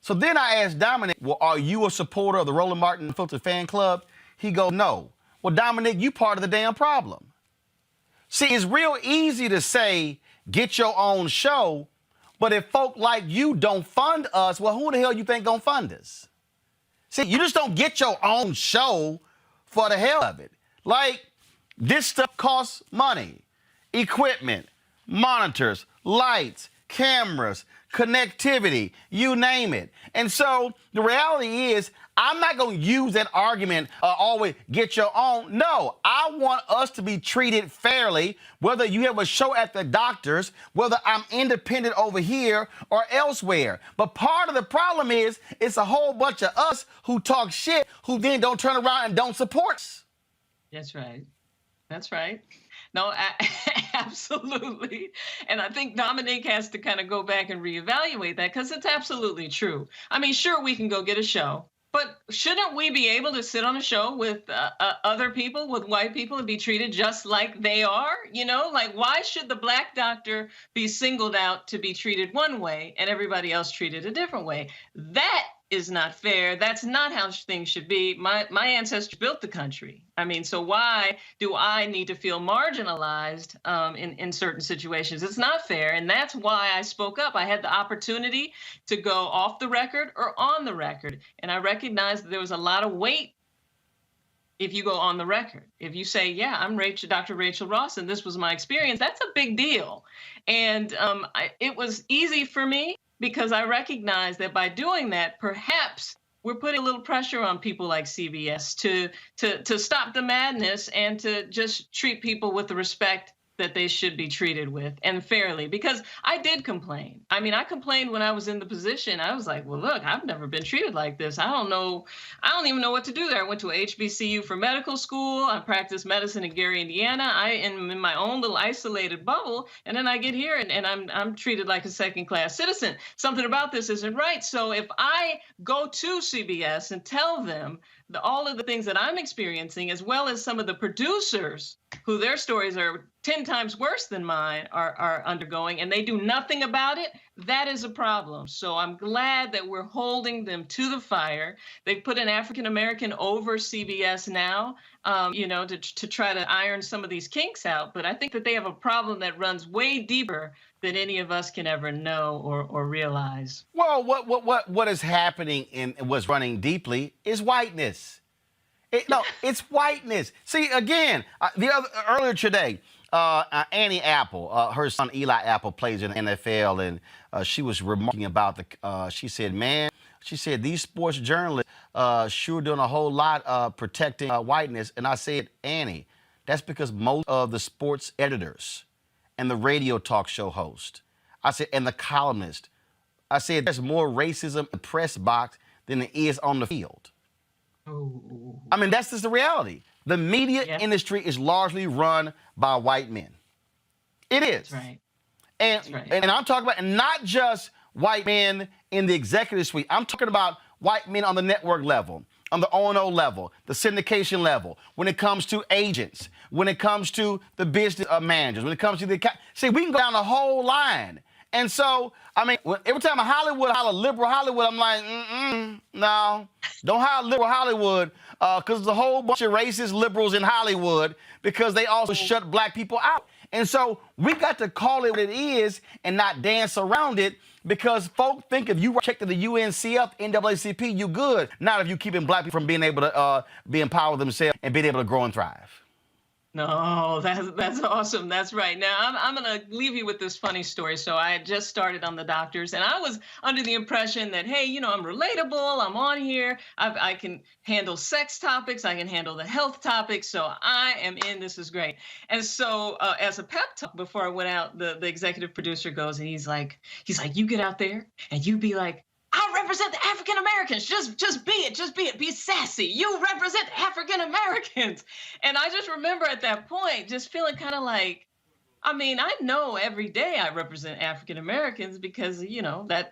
So then I asked Dominic, well, are you a supporter of the Roland Martin Unfiltered fan club? He goes, no. Well, Dominic, you part of the damn problem. See, it's real easy to say, get your own show, but if folk like you don't fund us, well, who the hell you think gonna fund us? See, you just don't get your own show for the hell of it. Like, this stuff costs money, equipment, monitors, lights, cameras, connectivity, you name it. And so the reality is, I'm not going to use that argument, always get your own. No, I want us to be treated fairly, whether you have a show at the doctor's, whether I'm independent over here or elsewhere. But part of the problem is, it's a whole bunch of us who talk shit, who then don't turn around and don't support us. That's right. That's right. No, absolutely. And I think Dominique has to kind of go back and reevaluate that because it's absolutely true. I mean, sure, we can go get a show, but shouldn't we be able to sit on a show with other people, with white people, and be treated just like they are? You know, like why should the Black doctor be singled out to be treated one way and everybody else treated a different way? That is not fair. That's not how things should be. My ancestors built the country. I mean, so why do I need to feel marginalized in certain situations? It's not fair. And that's why I spoke up. I had the opportunity to go off the record or on the record. And I recognized that there was a lot of weight if you go on the record. If you say, yeah, I'm Dr. Rachel Ross, and this was my experience, that's a big deal. And it was easy for me, because I recognize that by doing that, perhaps we're putting a little pressure on people like CBS to stop the madness and to just treat people with the respect that they should be treated with, and fairly. Because I did complain. I mean, I complained when I was in the position. I was like, well, look, I've never been treated like this. I don't even know what to do there. I went to a HBCU for medical school. I practiced medicine in Gary, Indiana. I am in my own little isolated bubble, and then I get here and I'm treated like a second-class citizen. Something about this isn't right. So if I go to CBS and tell them all of the things that I'm experiencing, as well as some of the producers who their stories are 10 times worse than mine are undergoing, and they do nothing about it, that is a problem. So I'm glad that we're holding them to the fire. They've put an African-American over CBS now, to try to iron some of these kinks out. But I think that they have a problem that runs way deeper than any of us can ever know or realize. Well, what is happening and what's running deeply is whiteness. It's whiteness. See, again, earlier today, Annie Apple, her son Eli Apple plays in the NFL, and she was remarking about she said, these sports journalists sure doing a whole lot protecting whiteness. And I said, Annie, that's because most of the sports editors and the radio talk show host, I said, and the columnist, I said, there's more racism in the press box than there is on the field. Ooh. I mean, that's just the reality. The media industry is largely run by white men. It is. That's right. And I'm talking about not just white men in the executive suite. I'm talking about white men on the network level, on the O&O level, the syndication level, when it comes to agents, when it comes to the business managers, when it comes to the... See, we can go down the whole line. And so, I mean, every time a Hollywood holler liberal Hollywood, I'm like, no, don't holler liberal Hollywood, because there's a whole bunch of racist liberals in Hollywood because they also shut black people out. And so we got to call it what it is and not dance around it, because folk think if you check to the UNCF, NAACP, you good. Not if you keeping black people from being able to be empowered themselves and being able to grow and thrive. No, that's awesome. That's right. Now, I'm going to leave you with this funny story. So I had just started on the doctors, and I was under the impression that, hey, I'm relatable. I'm on here. I can handle sex topics. I can handle the health topics. So I am in. This is great. And so as a pep talk before I went out, the executive producer goes, and he's like, you get out there and you be like, I represent the African Americans. Just be it. Be sassy. You represent African Americans. And I just remember at that point just feeling kind of like, I mean, I know every day I represent African Americans because,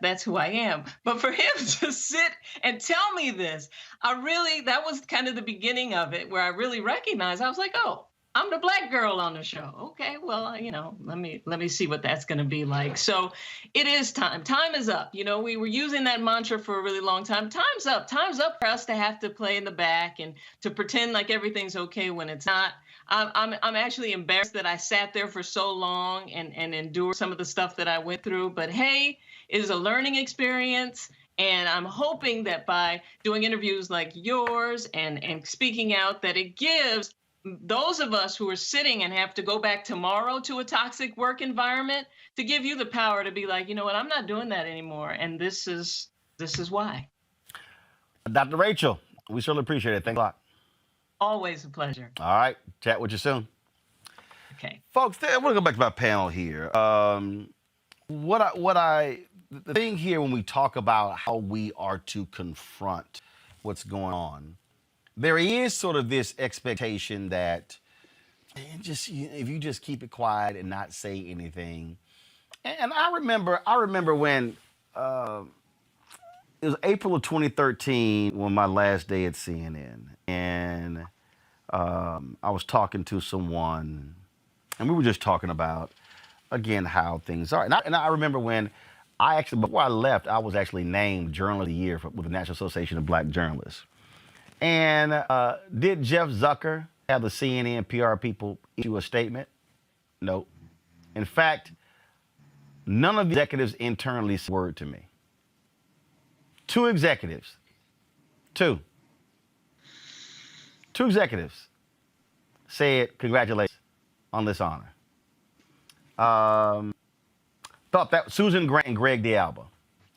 that's who I am. But for him to sit and tell me this, that was kind of the beginning of it, where I really recognized, I was like, oh, I'm the black girl on the show. Okay, well, let me see what that's going to be like. So it is time. Time is up. We were using that mantra for a really long time. Time's up. Time's up for us to have to play in the back and to pretend like everything's okay when it's not. I'm actually embarrassed that I sat there for so long and endured some of the stuff that I went through. But hey, it is a learning experience. And I'm hoping that by doing interviews like yours and speaking out, that it gives those of us who are sitting and have to go back tomorrow to a toxic work environment, to give you the power to be like, you know what, I'm not doing that anymore. And this is why. Dr. Rachel, we certainly appreciate it. Thanks a lot. Always a pleasure. All right. Chat with you soon. Okay. Folks, I want to go back to my panel here. The thing here when we talk about how we are to confront what's going on, there is sort of this expectation that And if you just keep it quiet and not say anything. And I remember when it was April of 2013 when my last day at CNN, and I was talking to someone, and we were just talking about, again, how things are. And I remember when before I left, I was actually named Journalist of the Year with the National Association of Black Journalists. And did Jeff Zucker have the CNN PR people issue a statement? No. In fact, none of the executives internally said a word to me. 2 executives. 2 executives said, congratulations on this honor. Thought that Susan Grant and Greg D'Alba.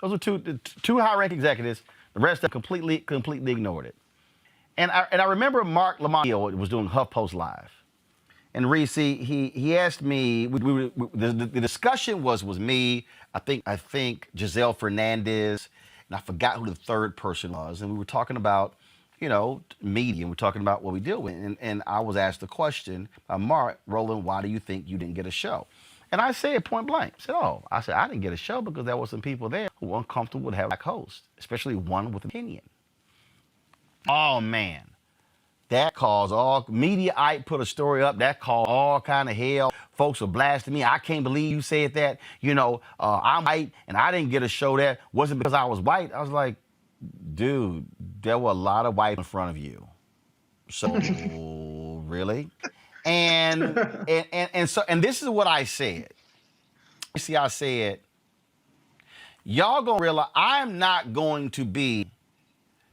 Those are two high-ranking executives. The rest of them completely ignored it. And I remember Mark Lamont was doing HuffPost Live. And Reese, he asked me, the discussion was me, I think Giselle Fernandez, and I forgot who the third person was. And we were talking about, media, and we're talking about what we deal with. And I was asked the question by Mark, Roland, why do you think you didn't get a show? And I said point blank, I didn't get a show because there were some people there who were uncomfortable with having a black host, especially one with an opinion. Oh, man. That caused all media. I put a story up that caused all kind of hell. Folks were blasting me. I can't believe you said that. I'm white and I didn't get a show that wasn't because I was white. I was like, dude, there were a lot of white in front of you. So really? And this is what I said. You see, I said, y'all gonna realize I'm not going to be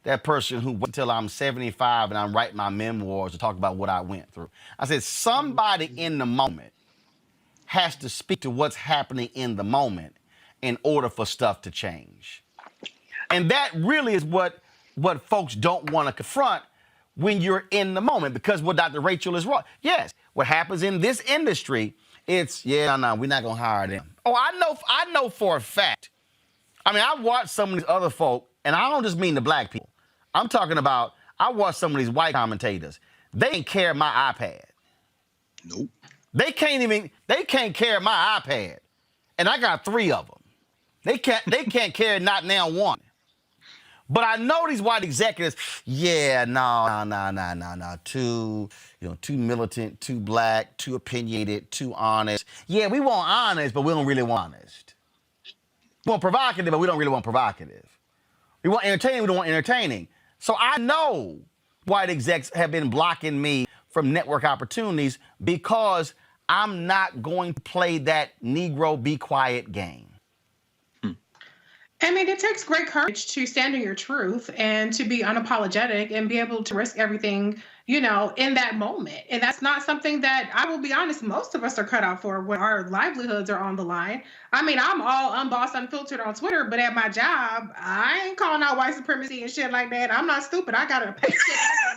that person who waits until I'm 75 and I'm writing my memoirs to talk about what I went through. I said, somebody in the moment has to speak to what's happening in the moment in order for stuff to change. And that really is what folks don't want to confront when you're in the moment, because what Dr. Rachel is wrong. Yes, what happens in this industry, it's, we're not going to hire them. Oh, I know for a fact. I mean, I watch some of these other folk, and I don't just mean the black people. I'm talking about, I watch some of these white commentators. They ain't carry my iPad. Nope. They can't carry my iPad. And I got 3 of them. They can't carry not now one. But I know these white executives, no. Too militant, too black, too opinionated, too honest. Yeah, we want honest, but we don't really want honest. We want provocative, but we don't really want provocative. We want entertaining, we don't want entertaining. So I know white execs have been blocking me from network opportunities because I'm not going to play that Negro be quiet game. I mean, it takes great courage to stand in your truth and to be unapologetic and be able to risk everything, in that moment. And that's not something that, I will be honest, most of us are cut out for when our livelihoods are on the line. I mean, I'm all unbossed, unfiltered on Twitter, but at my job, I ain't calling out white supremacy and shit like that. I'm not stupid. I got a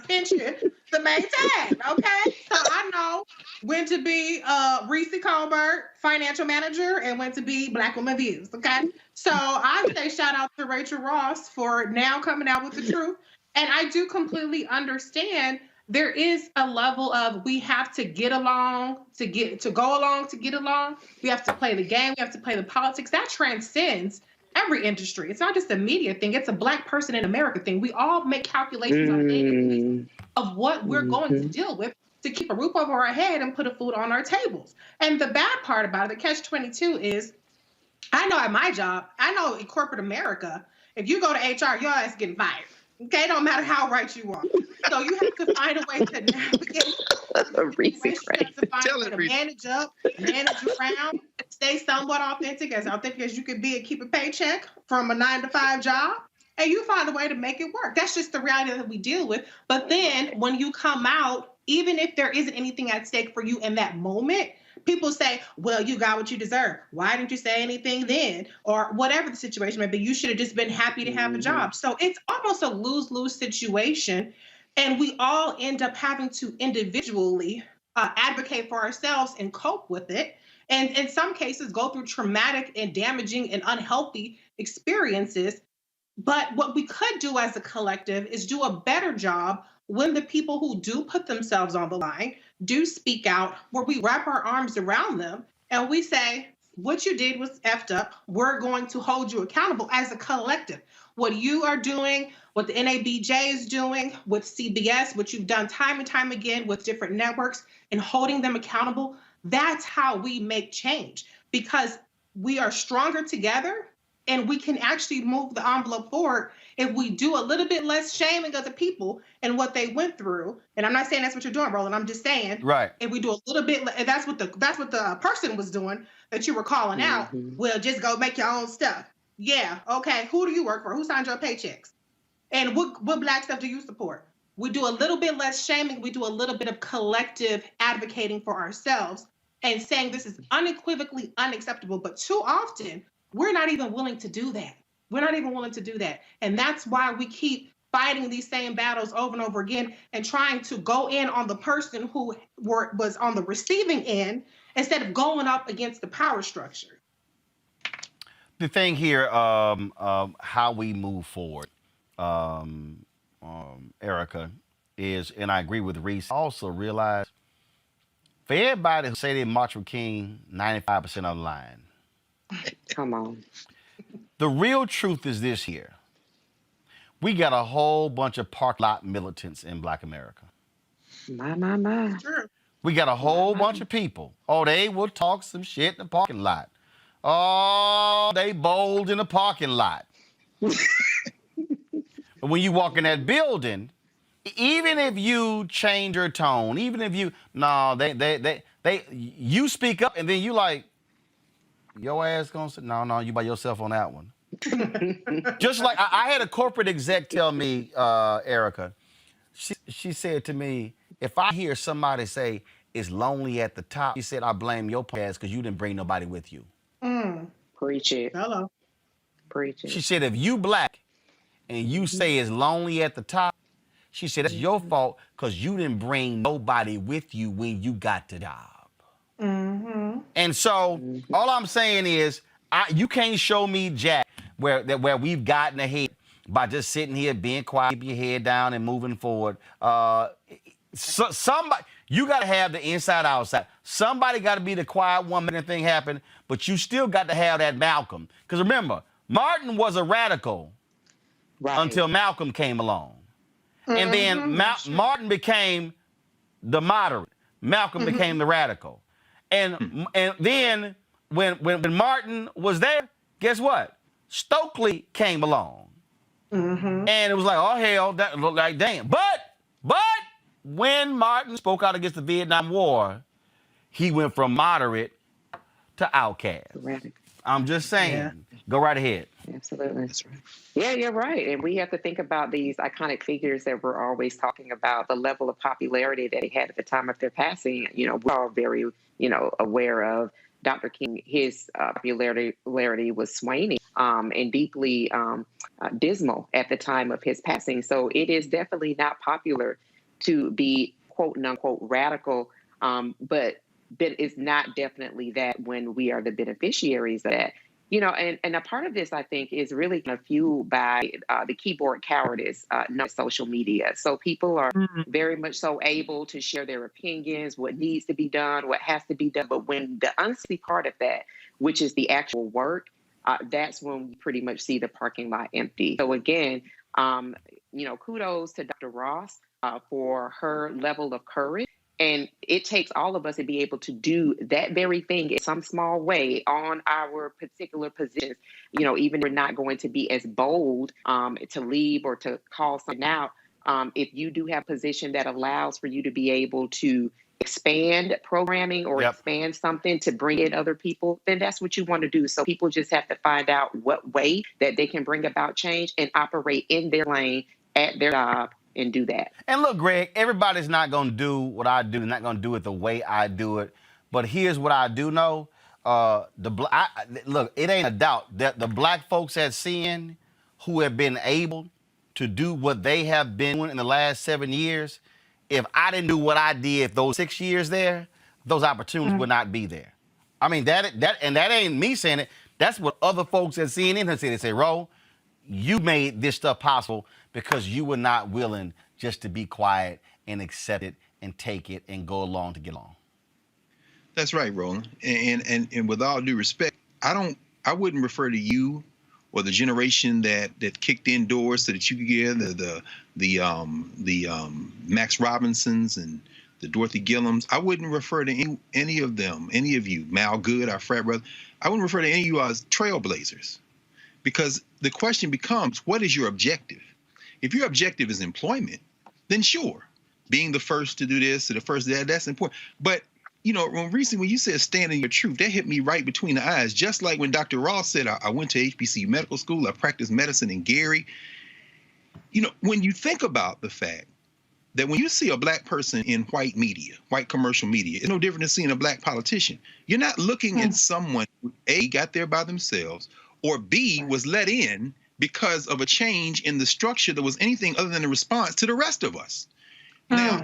pension to maintain, okay? So I know when to be Reese Colbert, financial manager, and when to be Black Women Views, okay? So I say shout out to Rachel Ross for now coming out with the truth. And I do completely understand there is a level of we have to get along to go along to get along. We have to play the game. We have to play the politics. That transcends every industry. It's not just a media thing. It's a Black person in America thing. We all make calculations on a daily basis of what we're going to deal with to keep a roof over our head and put a food on our tables. And the bad part about it, the catch-22 is, I know at my job, I know in corporate America, if you go to HR, your ass getting fired. Okay, don't matter how right you are. So you have to find a way to navigate. You have to find a way to manage up, manage around, stay somewhat authentic as you could be, and keep a paycheck from a 9-to-5 job. And you find a way to make it work. That's just the reality that we deal with. But then when you come out, even if there isn't anything at stake for you in that moment, people say, well, you got what you deserve. Why didn't you say anything then? Or whatever the situation may be, you should have just been happy to have a job. So it's almost a lose-lose situation. And we all end up having to individually advocate for ourselves and cope with it. And in some cases, go through traumatic and damaging and unhealthy experiences. But what we could do as a collective is do a better job when the people who do put themselves on the line do speak out, where we wrap our arms around them and we say, what you did was effed up. We're going to hold you accountable as a collective. What you are doing, what the NABJ is doing with CBS, what you've done time and time again with different networks and holding them accountable, that's how we make change, because we are stronger together and we can actually move the envelope forward if we do a little bit less shaming of the people and what they went through. And I'm not saying that's what you're doing, Roland. I'm just saying, right, if we do a little bit, that's what the person was doing that you were calling out. Well, just go make your own stuff. Yeah, okay. Who do you work for? Who signed your paychecks? And what Black stuff do you support? We do a little bit less shaming. We do a little bit of collective advocating for ourselves and saying this is unequivocally unacceptable. But too often, we're not even willing to do that. We're not even willing to do that. And that's why we keep fighting these same battles over and over again and trying to go in on the person who was on the receiving end instead of going up against the power structure. The thing here, how we move forward, Erica, is, and I agree with Reese, also realize for everybody who say they march with King, 95% on the line. Come on. The real truth is this here. We got a whole bunch of park lot militants in Black America. My. Sure. We got a whole bunch of people. Oh, they will talk some shit in the parking lot. Oh, they bold in the parking lot. But when you walk in that building, even if you change your tone, even if you, you speak up and then you like, your ass gonna say, no, you by yourself on that one. Just like I had a corporate exec tell me, Erica, she said to me, if I hear somebody say it's lonely at the top, she said, I blame your ass because you didn't bring nobody with you. Preach it. Hello. Preach it. She said, if you Black and you say it's lonely at the top, she said, that's your fault because you didn't bring nobody with you when you got the job. And so all I'm saying is, you can't show me Jack where we've gotten ahead by just sitting here being quiet, keep your head down and moving forward. Somebody, you got to have the inside outside. Somebody got to be the quiet one, making thing happen, but you still got to have that Malcolm. Because remember, Martin was a radical until Malcolm came along. And then Martin became the moderate. Malcolm became the radical. And then when Martin was there, guess what? Stokely came along. And it was like, oh, hell, that looked like damn. But when Martin spoke out against the Vietnam War, he went from moderate to outcast. I'm just saying. Yeah. Go right ahead. Absolutely. That's right. Yeah, you're right. And we have to think about these iconic figures that we're always talking about, the level of popularity that he had at the time of their passing. You know, we're all very, aware of Dr. King. His popularity was waning and deeply dismal at the time of his passing. So it is definitely not popular to be quote unquote radical, but it's not definitely that when we are the beneficiaries of that. And a part of this, I think, is really kind of fueled by the keyboard cowardice, not social media. So people are very much so able to share their opinions, what needs to be done, what has to be done. But when the unseen part of that, which is the actual work, that's when we pretty much see the parking lot empty. So again, kudos to Dr. Ross for her level of courage. And it takes all of us to be able to do that very thing in some small way on our particular positions. Even if we're not going to be as bold to leave or to call something out. If you do have a position that allows for you to be able to expand programming or expand something to bring in other people, then that's what you want to do. So people just have to find out what way that they can bring about change and operate in their lane at their job. And do that. And look, Greg, everybody's not going to do what I do. They're not going to do it the way I do it. But here's what I do know. Look, it ain't a doubt that the Black folks at CN who have been able to do what they have been doing in the last 7 years, if I didn't do what I did those 6 years there, those opportunities would not be there. I mean, that ain't me saying it. That's what other folks at CNN have said. They say, Ro, you made this stuff possible because you were not willing just to be quiet and accept it and take it and go along to get along. That's right, Roland. And with all due respect, I wouldn't refer to you or the generation that kicked in doors so that you could get the Max Robinsons and the Dorothy Gillums. I wouldn't refer to any of them, any of you, Mal Good, our frat brother. I wouldn't refer to any of you as trailblazers, because the question becomes, what is your objective? If your objective is employment, then sure, being the first to do this or the first to that's important. But when you said stand in your truth, that hit me right between the eyes. Just like when Dr. Ross said, I went to HBCU medical school, I practiced medicine in Gary. When you think about the fact that when you see a black person in white media, white commercial media, it's no different than seeing a black politician. You're not looking at someone who A, got there by themselves, or B, was let in because of a change in the structure that was anything other than a response to the rest of us. Now,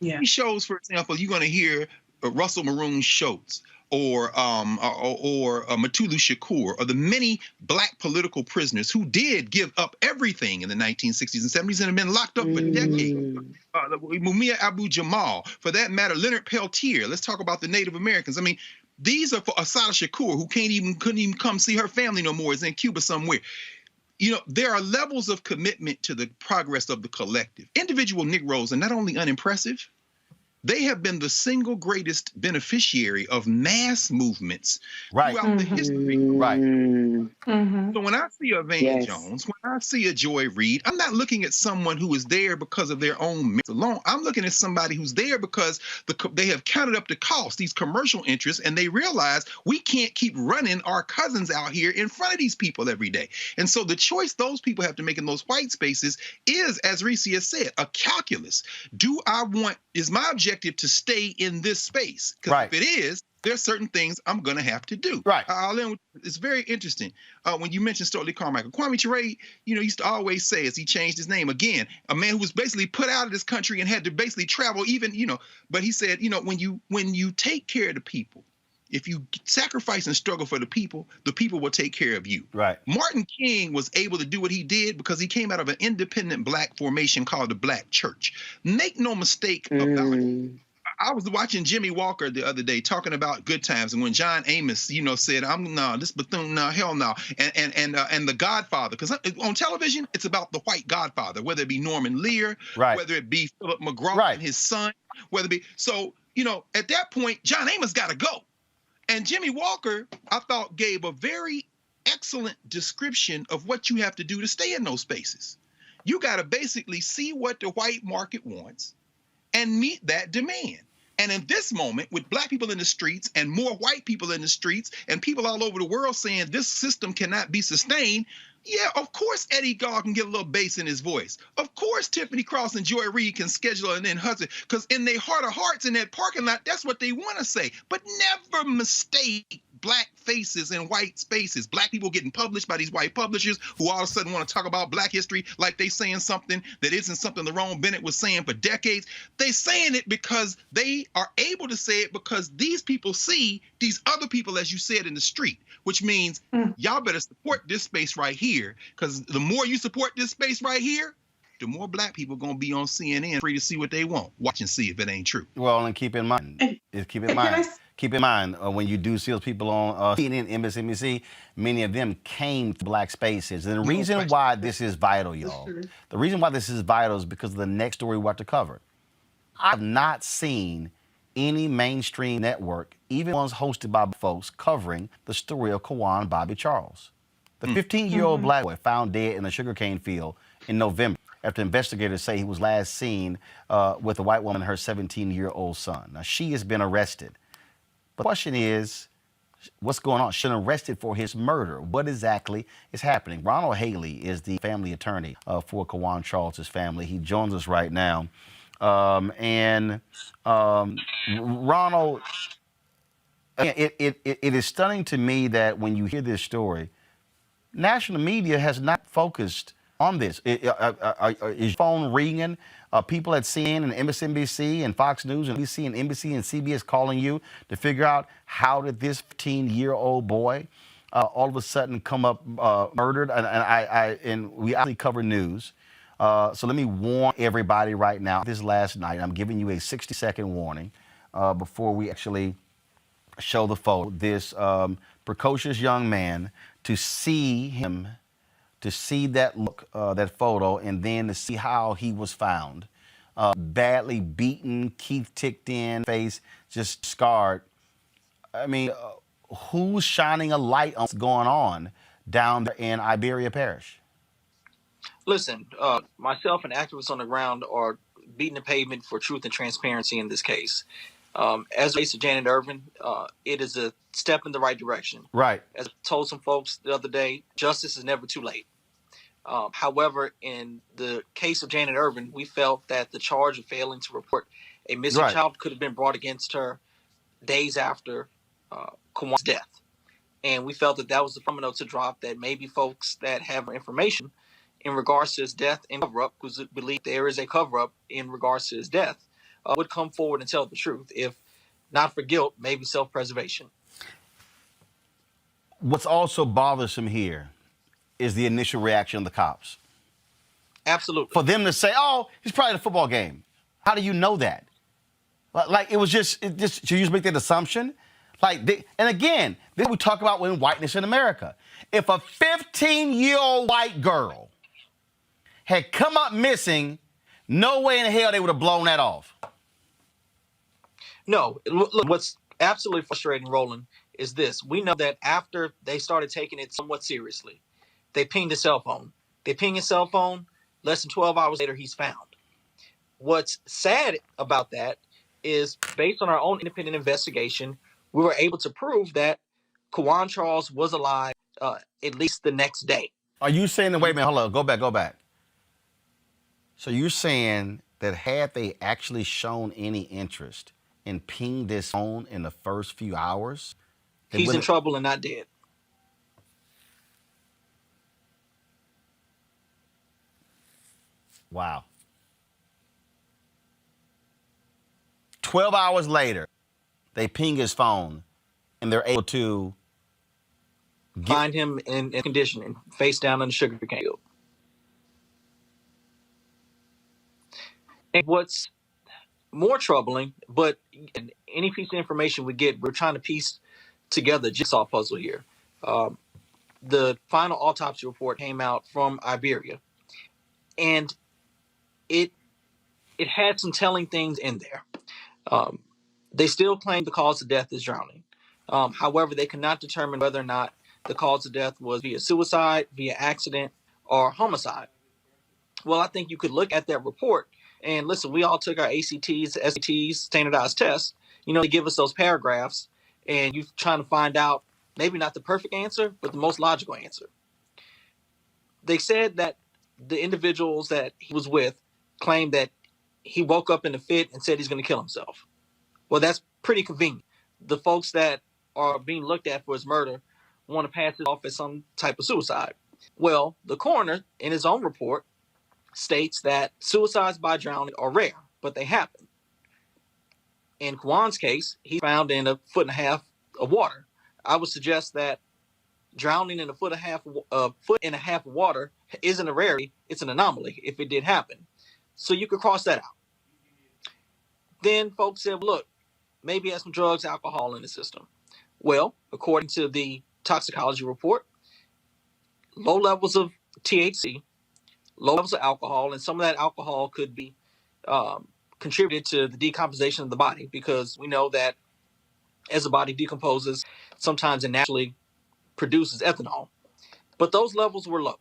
these shows, for example, you're going to hear Russell Maroon Schultz or Mutulu Shakur, or the many black political prisoners who did give up everything in the 1960s and 70s and have been locked up for decades. Mumia Abu-Jamal, for that matter, Leonard Peltier. Let's talk about the Native Americans. I mean, these are for Assata Shakur, who couldn't even come see her family no more, is in Cuba somewhere. There are levels of commitment to the progress of the collective. Individual Negroes are not only unimpressive, they have been the single greatest beneficiary of mass movements throughout the history. Right. So when I see a Van Jones, when I see a Joy Reid, I'm not looking at someone who is there because of their own merits alone. I'm looking at somebody who's there because they have counted up the cost, these commercial interests, and they realize we can't keep running our cousins out here in front of these people every day. And so the choice those people have to make in those white spaces is, as Reese has said, a calculus. Is my objective to stay in this space? Because if it is, there's certain things I'm going to have to do. Right. It's very interesting. When you mentioned Stokely Carmichael, Kwame Ture, used to always say, as he changed his name again, a man who was basically put out of this country and had to basically travel but he said, when you take care of the people, if you sacrifice and struggle for the people will take care of you. Right. Martin King was able to do what he did because he came out of an independent black formation called the Black Church. Make no mistake about it. I was watching Jimmy Walker the other day talking about Good Times, and when John Amos, said, this Bethune, no, hell no, and the Godfather, because on television it's about the white Godfather, whether it be Norman Lear, whether it be Philip McGraw and his son, whether it be at that point John Amos got to go. And Jimmy Walker, I thought, gave a very excellent description of what you have to do to stay in those spaces. You got to basically see what the white market wants and meet that demand. And in this moment, with black people in the streets and more white people in the streets and people all over the world saying this system cannot be sustained, yeah, of course Eddie Gall can get a little bass in his voice. Of course Tiffany Cross and Joy Reid can schedule and then Hudson, because in their heart of hearts in that parking lot, that's what they want to say. But never mistake black faces in white spaces. Black people getting published by these white publishers who all of a sudden want to talk about black history like they saying something that isn't something Lerone Bennett was saying for decades. They saying it because they are able to say it because these people see these other people, as you said, in the street, which means y'all better support this space right here, because the more you support this space right here, the more black people going to be on CNN free to see what they want. Watch and see if it ain't true. Well, and keep in mind, when you do see those people on CNN, MSNBC, many of them came to black spaces. And the reason why this is vital, y'all, the reason why this is vital is because of the next story we're about to cover. I've not seen any mainstream network, even ones hosted by folks, covering the story of Quawan Bobby Charles. The 15-year-old black boy found dead in a sugarcane field in November after investigators say he was last seen with a white woman and her 17-year-old son. Now, she has been arrested. But the question is, what's going on? She's been arrested for his murder. What exactly is happening? Ronald Haley is the family attorney for Quawan Charles' family. He joins us right now. Ronald, it is stunning to me that when you hear this story, national media has not focused on this. Is your phone ringing? People at CNN and MSNBC and Fox News and NBC and NBC and CBS calling you to figure out how did this 15-year-old boy all of a sudden come up murdered? And we actually cover news. So let me warn everybody right now. This last night, I'm giving you a 60-second warning before we actually show the photo. This precocious young man, to see him, to see that look, that photo, and then to see how he was found. Badly beaten, teeth ticked in, face just scarred. I mean, who's shining a light on what's going on down there in Iberia Parish? Listen, myself and activists on the ground are beating the pavement for truth and transparency in this case. As it relates to Janet Irvin, it is a step in the right direction. Right. As I told some folks the other day, justice is never too late. However, in the case of Janet Irvin, we felt that the charge of failing to report a missing child could have been brought against her days after Quawan's death. And we felt that that was the domino to drop, that maybe folks that have information in regards to his death and cover-up, because we believe there is a cover-up in regards to his death, would come forward and tell the truth. If not for guilt, maybe self-preservation. What's also bothersome here is the initial reaction of the cops. Absolutely. For them to say, oh, he's probably at a football game. How do you know that? Like, it just, should you just make that assumption? Like, and again, this is what we talk about when whiteness in America. If a 15-year-old white girl had come up missing, no way in hell they would have blown that off. No, look, what's absolutely frustrating, Roland, is this. We know that after they started taking it somewhat seriously, they pinged his cell phone. They ping his cell phone, less than 12 hours later, he's found. What's sad about that is, based on our own independent investigation, we were able to prove that Quawan Charles was alive at least the next day. Are you saying that, wait a minute, hold on, go back. So you're saying that had they actually shown any interest in pinged this phone in the first few hours, he's in trouble and not dead. Wow. 12 hours later, they ping his phone and they're able to find him in condition and face down on the sugar cane field. And what's more troubling, but any piece of information we get, we're trying to piece together a jigsaw puzzle here. The final autopsy report came out from Iberia, and it had some telling things in there. They still claim the cause of death is drowning. However, they cannot determine whether or not the cause of death was via suicide, via accident, or homicide. Well, I think you could look at that report and listen, we all took our ACTs, SATs, standardized tests. You know, they give us those paragraphs and you're trying to find out maybe not the perfect answer, but the most logical answer. They said that the individuals that he was with claimed that he woke up in a fit and said he's going to kill himself. Well, that's pretty convenient. The folks that are being looked at for his murder want to pass it off as some type of suicide. Well, the coroner, in his own report, states that suicides by drowning are rare, but they happen. In Quawan's case, he's found in 1.5 feet of water. I would suggest that drowning in 1.5 feet of water isn't a rarity, it's an anomaly if it did happen. So you could cross that out. Then folks said, look, maybe he has some drugs, alcohol in the system. Well, according to the toxicology report, low levels of THC, low levels of alcohol, and some of that alcohol could be contributed to the decomposition of the body, because we know that as the body decomposes, sometimes it naturally produces ethanol. But those levels were low,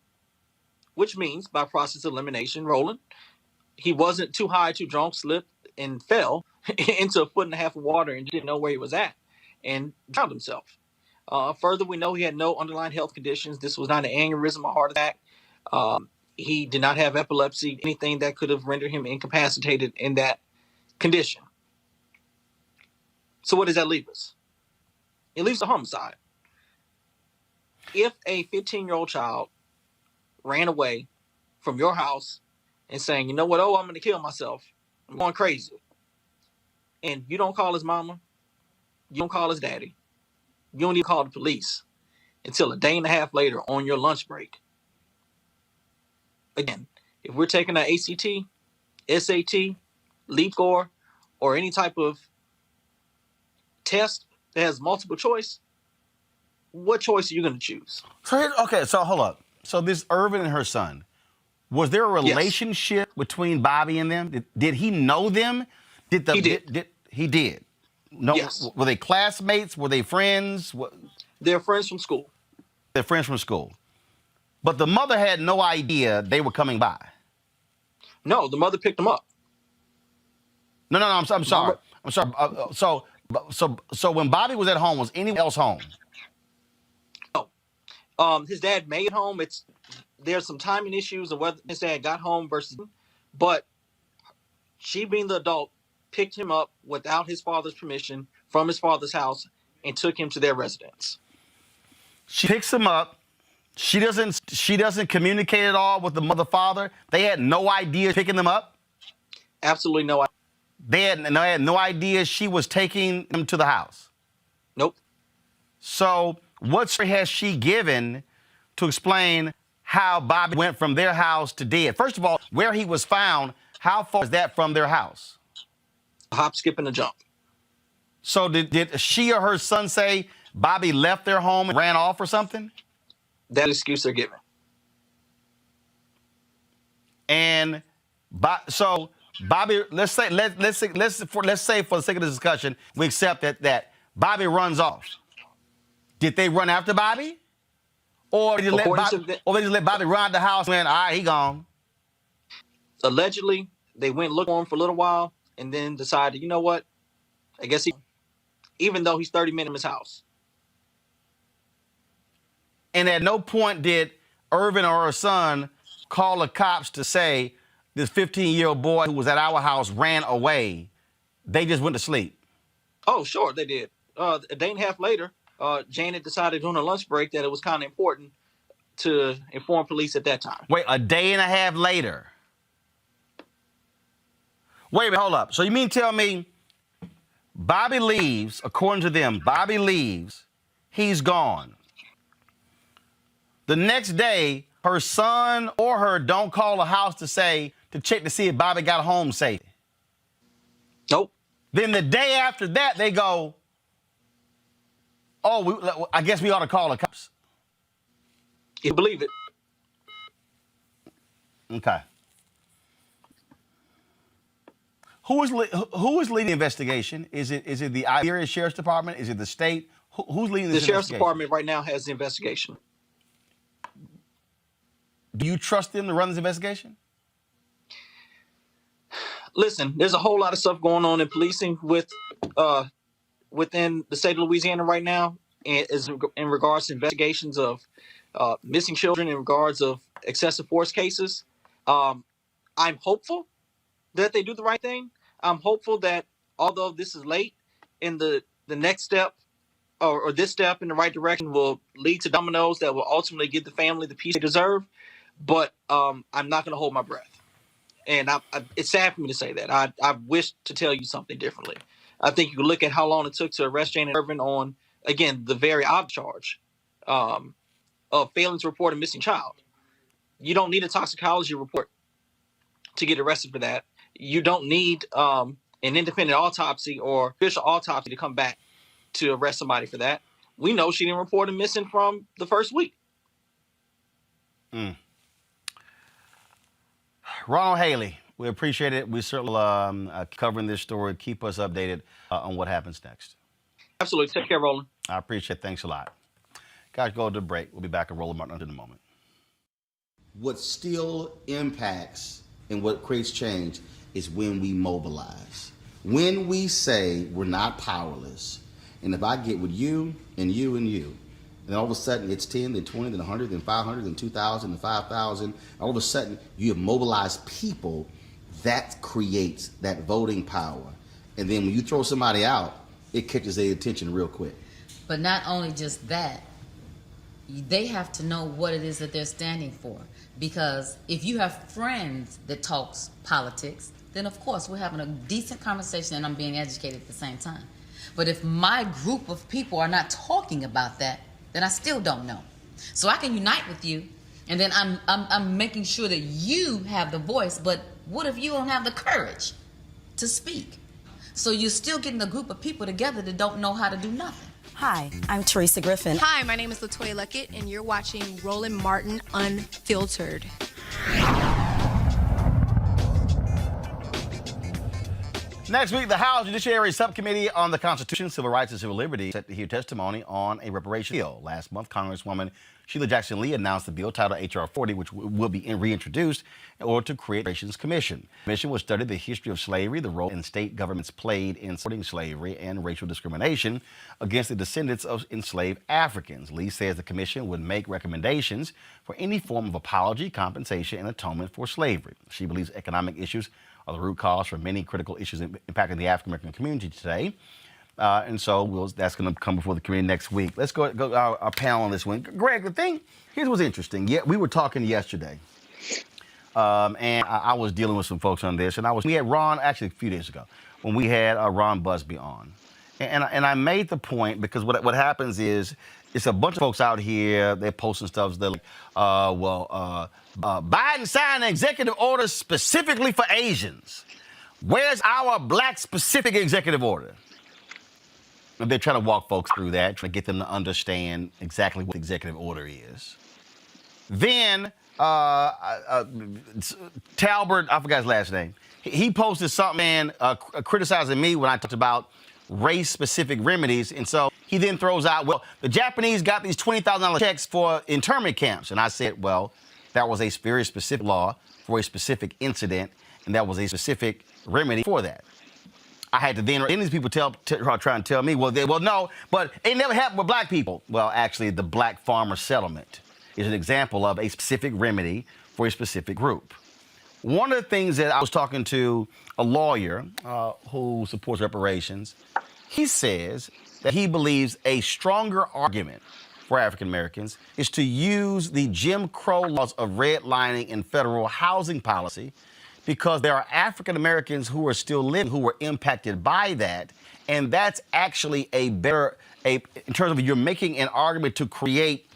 which means by process of elimination, Roland, he wasn't too high, too drunk, slipped and fell into 1.5 feet of water and didn't know where he was at and drowned himself. Further, we know he had no underlying health conditions. This was not an aneurysm or heart attack. He did not have epilepsy, anything that could have rendered him incapacitated in that condition. So what does that leave us? It leaves a homicide. If a 15-year-old child ran away from your house and saying, you know what, I'm going to kill myself, I'm going crazy, and you don't call his mama, you don't call his daddy, you don't even call the police until 1.5 days later on your lunch break. Again, If we're taking an ACT, SAT, LEAP score, or any type of test that has multiple choice, what choice are you going to choose? So hold up. So this Irvin and her son, was there a relationship between Bobby and them? Did he know them? He did. He did. No. Yes. Were they classmates? Were they friends? They're friends from school. They're friends from school. But the mother had no idea they were coming by. No, the mother picked them up. No. I'm sorry. I'm sorry. So when Bobby was at home, was anyone else home? No. His dad made it home. There's some timing issues of whether his dad got home versus, but she, being the adult, picked him up without his father's permission from his father's house and took him to their residence. She picks him up. She doesn't communicate at all with the mother-father. They had no idea picking them up. Absolutely no idea. They had no idea she was taking them to the house. Nope. So what story has she given to explain how Bobby went from their house to dead? First of all, where he was found, how far is that from their house? A hop, skip, and a jump. So did she or her son say Bobby left their home and ran off or something? That excuse they're giving. And so Bobby, let's say for the sake of the discussion, we accept that Bobby runs off. Did they run after Bobby? Or did they just let Bobby run out the house and went, all right, he gone? Allegedly, they went looking for him for a little while and then decided, you know what? I guess even though he's 30 minutes from his house. And at no point did Irvin or her son call the cops to say this 15-year-old boy who was at our house ran away. They just went to sleep. Oh, sure, they did. A day and a half later, Janet decided on her lunch break that it was kind of important to inform police at that time. Wait, a day and a half later? Wait a minute, hold up. So you mean tell me Bobby leaves, according to them, Bobby leaves, he's gone. The next day, her son or her don't call the house to check to see if Bobby got home safe. Nope. Then the day after that, they go, oh, I guess we ought to call the cops. You believe it. Okay. Who is leading the investigation? Is it the Area Sheriff's Department? Is it the state? Who's leading this investigation? The Sheriff's Department right now has the investigation. Do you trust them to run this investigation? Listen, there's a whole lot of stuff going on in policing within the state of Louisiana right now, and in regards to investigations of missing children, in regards of excessive force cases. I'm hopeful that they do the right thing. I'm hopeful that although this is late, in the next step or this step in the right direction will lead to dominoes that will ultimately give the family the peace they deserve. But I'm not going to hold my breath. And it's sad for me to say that. I wish to tell you something differently. I think you can look at how long it took to arrest Janet Irvin on, again, the very odd charge of failing to report a missing child. You don't need a toxicology report to get arrested for that. You don't need an independent autopsy or official autopsy to come back to arrest somebody for that. We know she didn't report him missing from the first week. Ronald Haley, we appreciate it. We certainly covering this story. Keep us updated on what happens next. Absolutely. Take care, Roland. I appreciate it. Thanks a lot. Guys, go to the break. We'll be back at Roland Martin in a moment. What still impacts and what creates change is when we mobilize. When we say we're not powerless, and if I get with you and you and you, and all of a sudden it's 10, then 20, then 100, then 500, then 2,000, then 5,000. All of a sudden you have mobilized people. That creates that voting power. And then when you throw somebody out, it catches their attention real quick. But not only just that, they have to know what it is that they're standing for. Because if you have friends that talks politics, then of course we're having a decent conversation and I'm being educated at the same time. But if my group of people are not talking about that, then I still don't know. So I can unite with you, And then I'm making sure that you have the voice, but what if you don't have the courage to speak? So you're still getting a group of people together that don't know how to do nothing. Hi, I'm Teresa Griffin. Hi, my name is LaToya Luckett, and you're watching Roland Martin Unfiltered. Next week, the House Judiciary Subcommittee on the Constitution, Civil Rights, and Civil Liberties set to hear testimony on a reparations bill. Last month, Congresswoman Sheila Jackson Lee announced the bill titled H.R. 40, which will be reintroduced in order to create a Reparations Commission. The commission will study the history of slavery, the role state governments played in supporting slavery, and racial discrimination against the descendants of enslaved Africans. Lee says the commission would make recommendations for any form of apology, compensation, and atonement for slavery. She believes economic issues are the root cause for many critical issues impacting the African-American community today. And so that's going to come before the committee next week. Let's go our panel on this one. Greg, here's what's interesting. Yeah, we were talking yesterday, and I was dealing with some folks on this, and we had Ron, actually a few days ago, when we had Ron Busby on. And I made the point because what happens is it's a bunch of folks out here, they're posting stuff, they're like, Biden signed an executive order specifically for Asians. Where's our black specific executive order? And they're trying to walk folks through that, trying to get them to understand exactly what the executive order is. Then Talbert, I forgot his last name, he posted something criticizing me when I talked about race-specific remedies. And so he then throws out, well, the Japanese got these $20,000 checks for internment camps. And I said, well, that was a very specific law for a specific incident, and that was a specific remedy for that. I had to then these people try and tell me, well, no, but it never happened with black people. Well, actually, the black farmer settlement is an example of a specific remedy for a specific group. One of the things that I was talking to a lawyer who supports reparations, he says that he believes a stronger argument for African Americans is to use the Jim Crow laws of redlining in federal housing policy, because there are African Americans who are still living who were impacted by that. And that's actually in terms of you're making an argument to create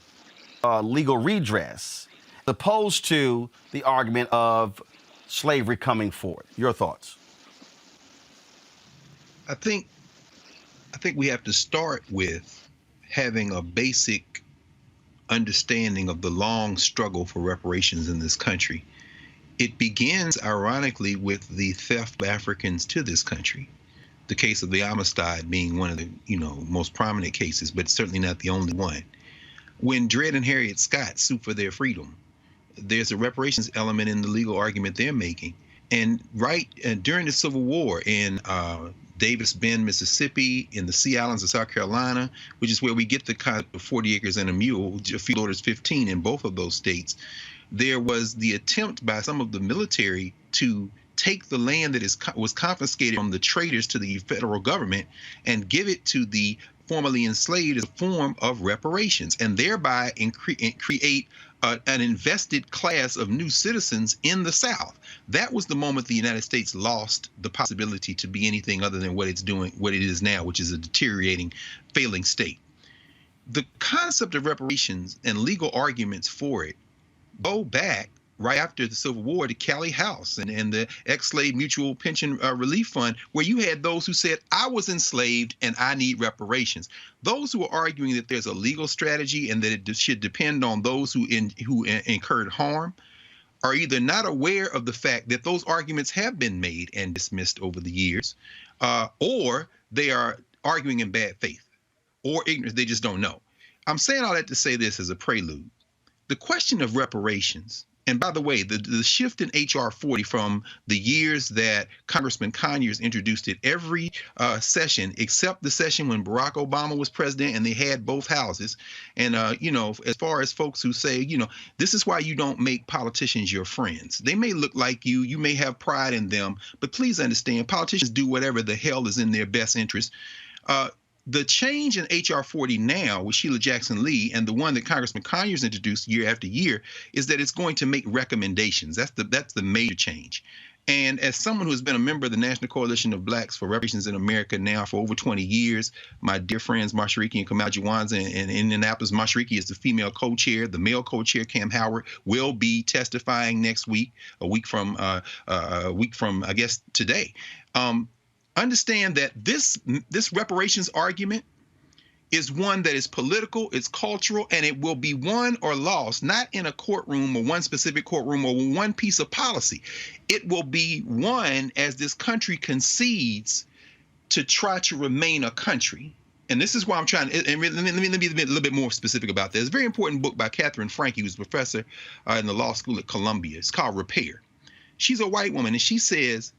legal redress, as opposed to the argument of slavery coming forward. Your thoughts? I think we have to start with having a basic understanding of the long struggle for reparations in this country. It begins, ironically, with the theft of Africans to this country. The case of the Amistad being one of the, most prominent cases, but certainly not the only one. When Dred and Harriet Scott sued for their freedom, there's a reparations element in the legal argument they're making. And during the Civil War in Davis Bend, Mississippi, in the Sea Islands of South Carolina, which is where we get the concept of 40 acres and a mule, field orders 15 in both of those states, there was the attempt by some of the military to take the land that was confiscated from the traders to the federal government and give it to the formerly enslaved as a form of reparations, and thereby create an invested class of new citizens in the South. That was the moment the United States lost the possibility to be anything other than what it is now, which is a deteriorating, failing state. The concept of reparations and legal arguments for it go back right after the Civil War to Callie House and the ex-slave mutual pension relief fund, where you had those who said, I was enslaved and I need reparations. Those who are arguing that there's a legal strategy and that it should depend on those who incurred harm are either not aware of the fact that those arguments have been made and dismissed over the years, or they are arguing in bad faith or ignorance. They just don't know. I'm saying all that to say this as a prelude. The question of reparations, and by the way, the shift in H.R. 40 from the years that Congressman Conyers introduced it every session, except the session when Barack Obama was president and they had both houses. And, as far as folks who say, this is why you don't make politicians your friends. They may look like you. You may have pride in them. But please understand, politicians do whatever the hell is in their best interest. The change in H.R. 40 now with Sheila Jackson Lee and the one that Congressman Conyers introduced year after year is that it's going to make recommendations. That's the major change. And as someone who has been a member of the National Coalition of Blacks for Reparations in America now for over 20 years, my dear friends Mashariki and Kamal Jawanza in Indianapolis, Mashariki is the female co-chair. The male co-chair, Cam Howard, will be testifying next week, a week from I guess today. Understand that this reparations argument is one that is political, it's cultural, and it will be won or lost, not in a courtroom or one specific courtroom or one piece of policy. It will be won as this country concedes to try to remain a country. And this is why I'm trying, and let me be a little bit more specific about this. It's a very important book by Catherine Franke, who's a professor in the law school at Columbia. It's called Repair. She's a white woman, and she says,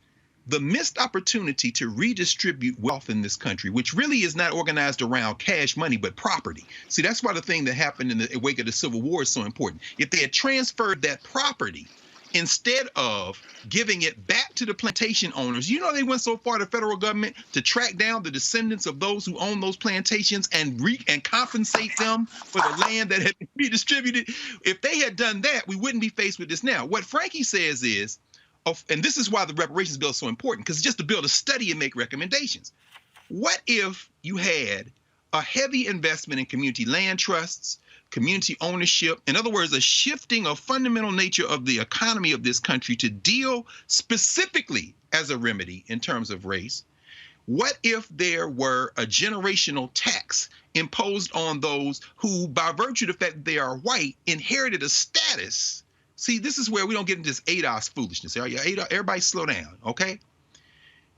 the missed opportunity to redistribute wealth in this country, which really is not organized around cash money, but property. See, that's why the thing that happened in the wake of the Civil War is so important. If they had transferred that property instead of giving it back to the plantation owners, you know, they went so far, the federal government, to track down the descendants of those who own those plantations and compensate them for the land that had been redistributed. If they had done that, we wouldn't be faced with this now. What Franke says is, and this is why the reparations bill is so important, because it's just to build a study and make recommendations. What if you had a heavy investment in community land trusts, community ownership, in other words, a shifting of fundamental nature of the economy of this country to deal specifically as a remedy in terms of race? What if there were a generational tax imposed on those who, by virtue of the fact that they are white, inherited a status? See, this is where we don't get into this ADOS foolishness. Everybody slow down, okay?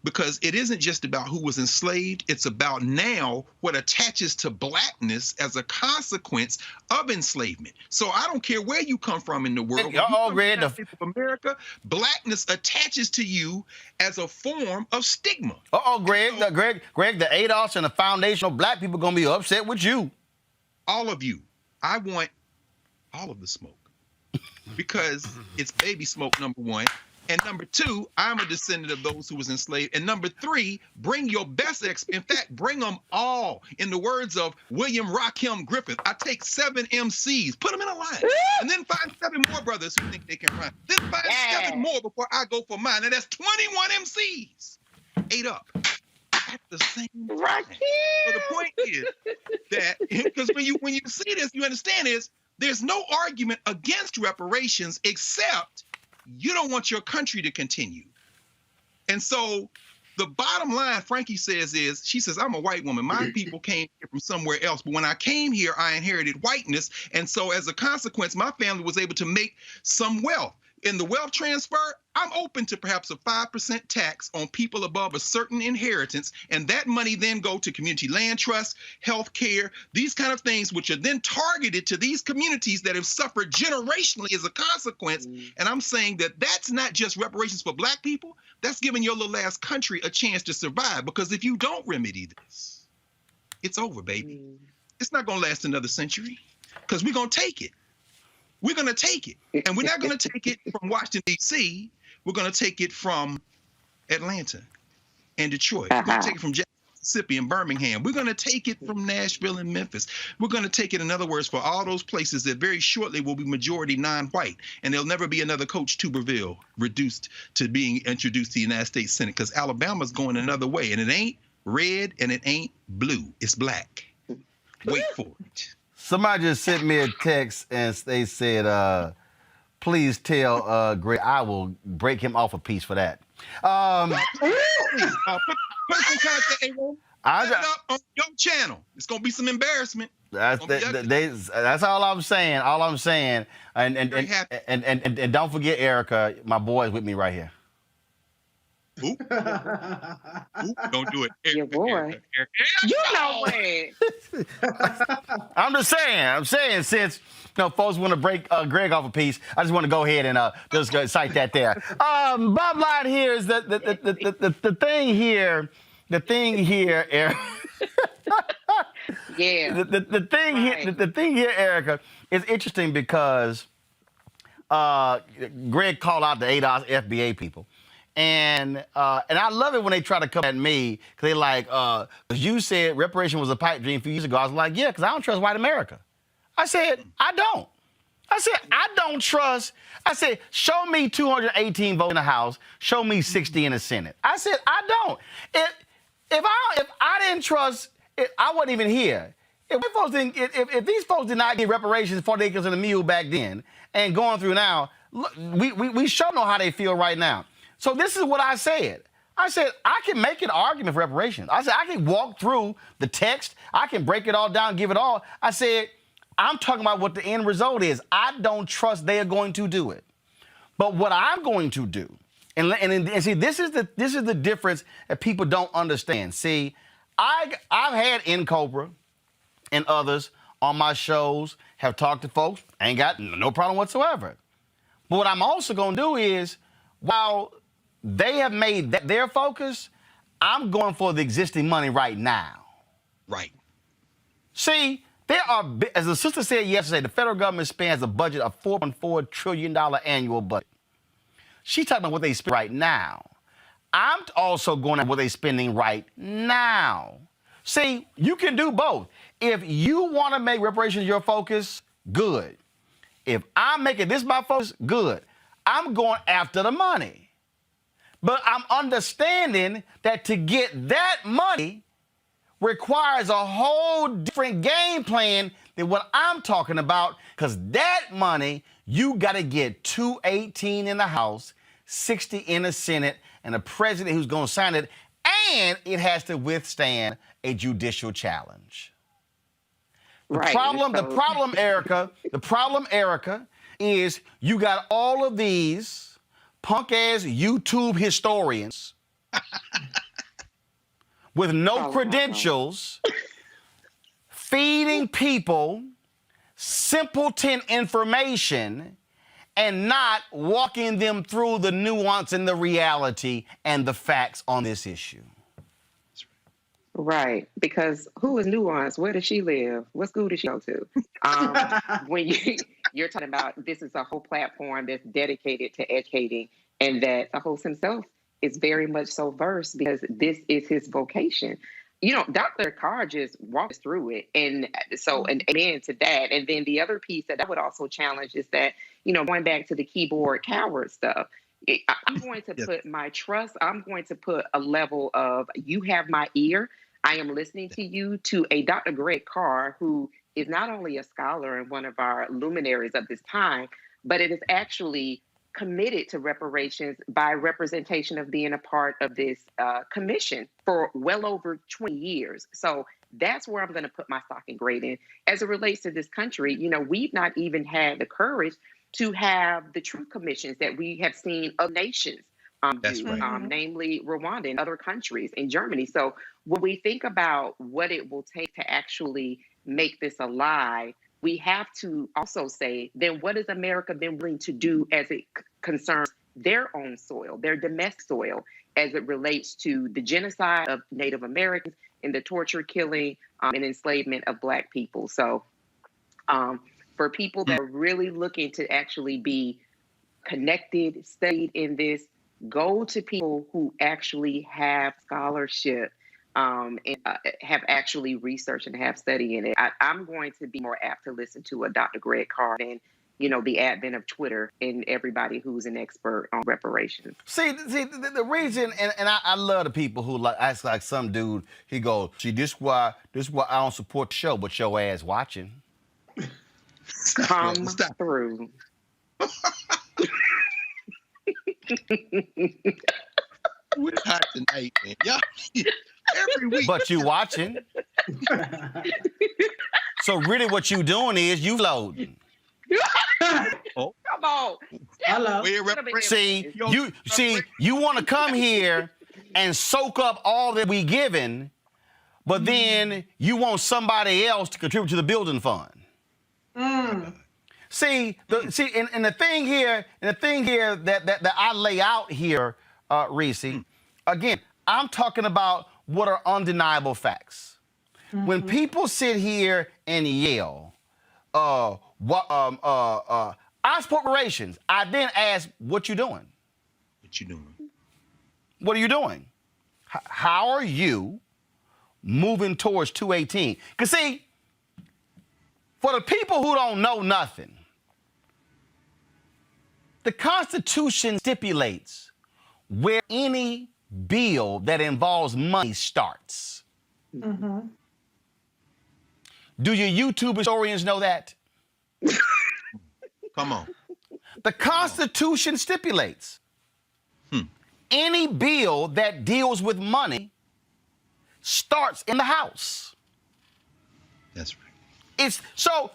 Because it isn't just about who was enslaved. It's about now what attaches to blackness as a consequence of enslavement. So I don't care where you come from in the world. Greg, of America, blackness attaches to you as a form of stigma. Greg, the ADOS and the foundational black people going to be upset with you. All of you. I want all of the smoke. Because it's baby smoke, number one. And number two, I'm a descendant of those who was enslaved. And number three, bring your best in fact, bring them all. In the words of William Rakim Griffith, I take 7 MCs, put them in a line, and then find 7 more brothers who think they can rhyme. Then find 7 more before I go for mine. And that's 21 MCs. 8 up. At the same time. So the point is that, because when you see this, you understand is, there's no argument against reparations except you don't want your country to continue. And so the bottom line, Franke says, is, she says, I'm a white woman. My people came here from somewhere else. But when I came here, I inherited whiteness. And so as a consequence, my family was able to make some wealth. In the wealth transfer, I'm open to perhaps a 5% tax on people above a certain inheritance, and that money then go to community land trusts, health care, these kind of things, which are then targeted to these communities that have suffered generationally as a consequence. And I'm saying that that's not just reparations for black people, that's giving your little ass country a chance to survive, because if you don't remedy this, it's over, baby. It's not going to last another century, because we're going to take it. We're going to take it. And we're not going to take it from Washington, D.C. We're going to take it from Atlanta and Detroit. We're going to take it from Jacksonville, Mississippi, and Birmingham. We're going to take it from Nashville and Memphis. We're going to take it, in other words, for all those places that very shortly will be majority non-white. And there'll never be another Coach Tuberville reduced to being introduced to the United States Senate, because Alabama's going another way. And it ain't red and it ain't blue. It's black. Wait for it. Somebody just sent me a text and they said, please tell Greg I will break him off a piece for that. Put some content, Aaron. Put it up on your channel. It's going to be some embarrassment. That's all I'm saying. All I'm saying. And don't forget, Erica, my boy is with me right here. Oop. Don't do it. Your boy. You know what? I'm saying, since folks want to break Greg off a piece, I just want to go ahead and just cite that there. Bottom line here is that the thing here, Erica. Yeah. The thing here, Erica, is interesting because Greg called out the ADOS FBA people. And I love it when they try to come at me, because they like, because you said reparation was a pipe dream a few years ago. I was like, yeah, because I don't trust white America. I said, I don't. I said, I don't trust. I said, show me 218 votes in the House. Show me 60 in the Senate. I said, I don't. If I didn't trust, I wasn't even here. If these folks did not get reparations, 40 acres and a mule back then, and going through now, look, we sure know how they feel right now. So this is what I said. I said, I can make an argument for reparations. I said, I can walk through the text. I can break it all down, give it all. I said, I'm talking about what the end result is. I don't trust they are going to do it. But what I'm going to do, and see, this is the difference that people don't understand. See, I've had Cobra and others on my shows, have talked to folks, ain't got no problem whatsoever. But what I'm also going to do is, while they have made that their focus, I'm going for the existing money right now. Right. See, there are, as the sister said yesterday, the federal government spends a budget of $4.4 trillion annual budget. She's talking about what they spend right now. I'm also going at what they're spending right now. See, you can do both. If you want to make reparations your focus, good. If I'm making this my focus, good. I'm going after the money. But I'm understanding that to get that money requires a whole different game plan than what I'm talking about, because that money, you got to get 218 in the House, 60 in the Senate, and a president who's going to sign it, and it has to withstand a judicial challenge. The problem, Erica, is you got all of these punk-ass YouTube historians with no credentials feeding people simpleton information and not walking them through the nuance and the reality and the facts on this issue. Right, because who is Nuance? Where does she live? What school does she go to? When you're talking about, this is a whole platform that's dedicated to educating, and that the host himself is very much so versed because this is his vocation. You know, Dr. Carr just walks through it, and so, and amen to that. And then the other piece that I would also challenge is that, you know, going back to the keyboard coward stuff, I'm going to put my trust, I'm going to put a level of, you have my ear, I am listening to you, to a Dr. Greg Carr, who is not only a scholar and one of our luminaries of this time, but it is actually committed to reparations by representation of being a part of this commission for well over 20 years. So that's where I'm going to put my stock and grade in. As it relates to this country, you know, we've not even had the courage to have the truth commissions that we have seen other nations do, namely Rwanda and other countries in Germany. So when we think about what it will take to actually make this a lie, we have to also say, then what has America been willing to do as it concerns their own soil, their domestic soil, as it relates to the genocide of Native Americans and the torture, killing, and enslavement of Black people. So for people that are really looking to actually be connected, studied in this, go to people who actually have scholarship and have actually researched and have studied in it. I'm going to be more apt to listen to a Dr. Greg Carr than, you know, the advent of Twitter and everybody who's an expert on reparations. See, the reason, and I love the people who ask like some dude, he goes, see, this is why I don't support the show, but your ass watching. Come through. We're hot tonight, man. Yeah, every week. But you watching. So really what you doing is you loading. Oh. Come on. Hello. See, you want to come here and soak up all that we given, but then you want somebody else to contribute to the building fund. See, and the thing here that I lay out here, Reese, again, I'm talking about what are undeniable facts. When people sit here and yell, I support reparations, I then ask, what you doing? What you doing? What are you doing? How are you moving towards 218? Because see, for the people who don't know nothing, The Constitution stipulates where any bill that involves money starts. Mm-hmm. Do your YouTube historians know that? Come on. The Constitution stipulates any bill that deals with money starts in the House. That's right. It's so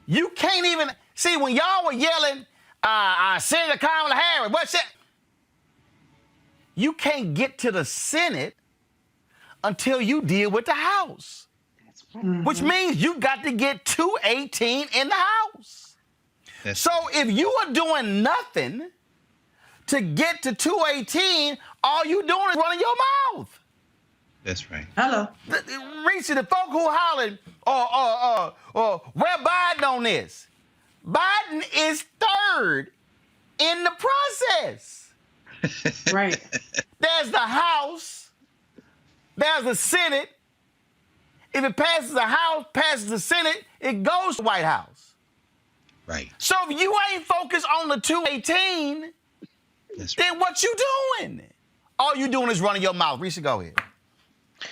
you can't even see when y'all were yelling, Senator Kamala Harris, what's it? You can't get to the Senate until you deal with the House. That's right. Which means you got to get 218 in the House. So if you are doing nothing to get to 218, all you doing is running your mouth. That's right. Hello. Reese, the folk who hollering, where Biden on this? Biden is third in the process. Right. There's the House. There's the Senate. If it passes the House, passes the Senate, it goes to the White House. Right. So if you ain't focused on the 218, then what you doing? All you doing is running your mouth. Reese, go ahead.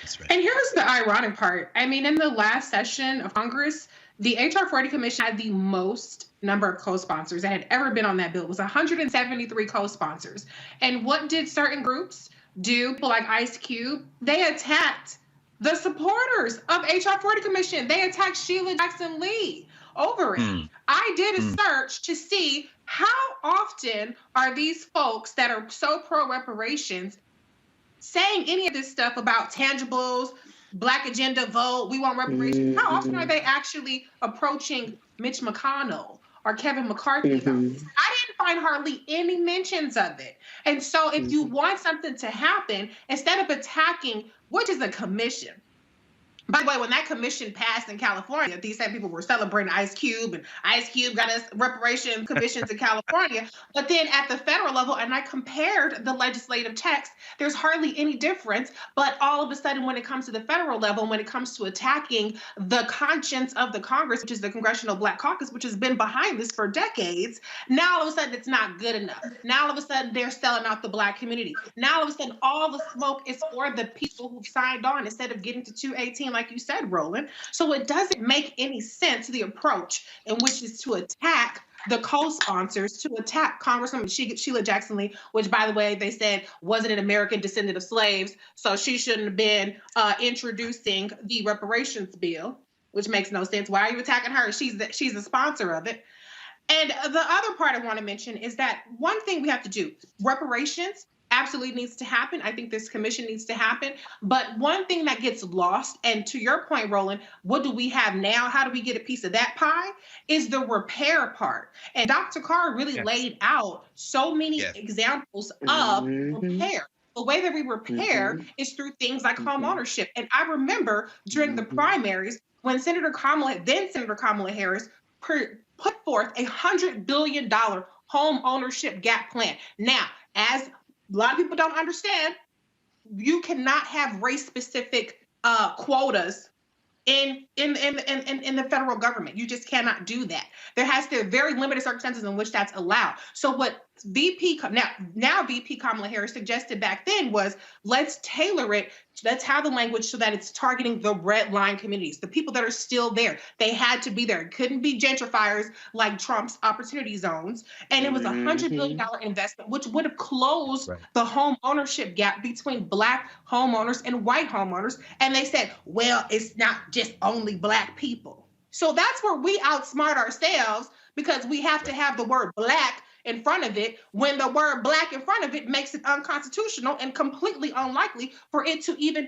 That's right. And here's the ironic part. I mean, in the last session of Congress, the HR 40 Commission had the most number of co-sponsors that had ever been on that bill. It was 173 co-sponsors. And what did certain groups do? People like Ice Cube, they attacked the supporters of HR 40 Commission. They attacked Sheila Jackson Lee over it. I did a search to see how often are these folks that are so pro-reparations saying any of this stuff about tangibles, Black agenda vote, we want reparations. How often are they actually approaching Mitch McConnell or Kevin McCarthy about this? I didn't find hardly any mentions of it. And so if you want something to happen, instead of attacking, which is a commission. By the way, when that commission passed in California, these same people were celebrating Ice Cube, and Ice Cube got us reparations commissions in California. But then at the federal level, and I compared the legislative text, there's hardly any difference. But all of a sudden, when it comes to the federal level, when it comes to attacking the conscience of the Congress, which is the Congressional Black Caucus, which has been behind this for decades, now all of a sudden it's not good enough. Now all of a sudden they're selling out the Black community. Now all of a sudden all the smoke is for the people who signed on instead of getting to 218 like you said, Roland. So it doesn't make any sense, the approach in which is to attack the co-sponsors, to attack Congresswoman Sheila Jackson Lee, which, by the way, they said wasn't an American descendant of slaves, so she shouldn't have been introducing the reparations bill, which makes no sense. Why are you attacking her? She's the sponsor of it. And the other part I want to mention is that one thing we have to do, reparations absolutely needs to happen. I think this commission needs to happen. But one thing that gets lost, and to your point, Roland, what do we have now? How do we get a piece of that pie? Is the repair part. And Dr. Carr really laid out so many examples of repair. The way that we repair is through things like home ownership. And I remember during the primaries when Senator Kamala Harris put forth $100 billion home ownership gap plan. Now, as a lot of people don't understand, you cannot have race-specific quotas in the federal government. You just cannot do that. There are very limited circumstances in which that's allowed. So what VP Kamala Harris suggested back then was, let's tailor it. Let's have the language so that it's targeting the red line communities, the people that are still there. They had to be there. It couldn't be gentrifiers like Trump's opportunity zones. And it was a $100 billion investment, which would have closed the home ownership gap between Black homeowners and white homeowners. And they said, well, it's not just only Black people. So that's where we outsmart ourselves, because we have to have the word Black in front of it, when the word Black in front of it makes it unconstitutional and completely unlikely for it to even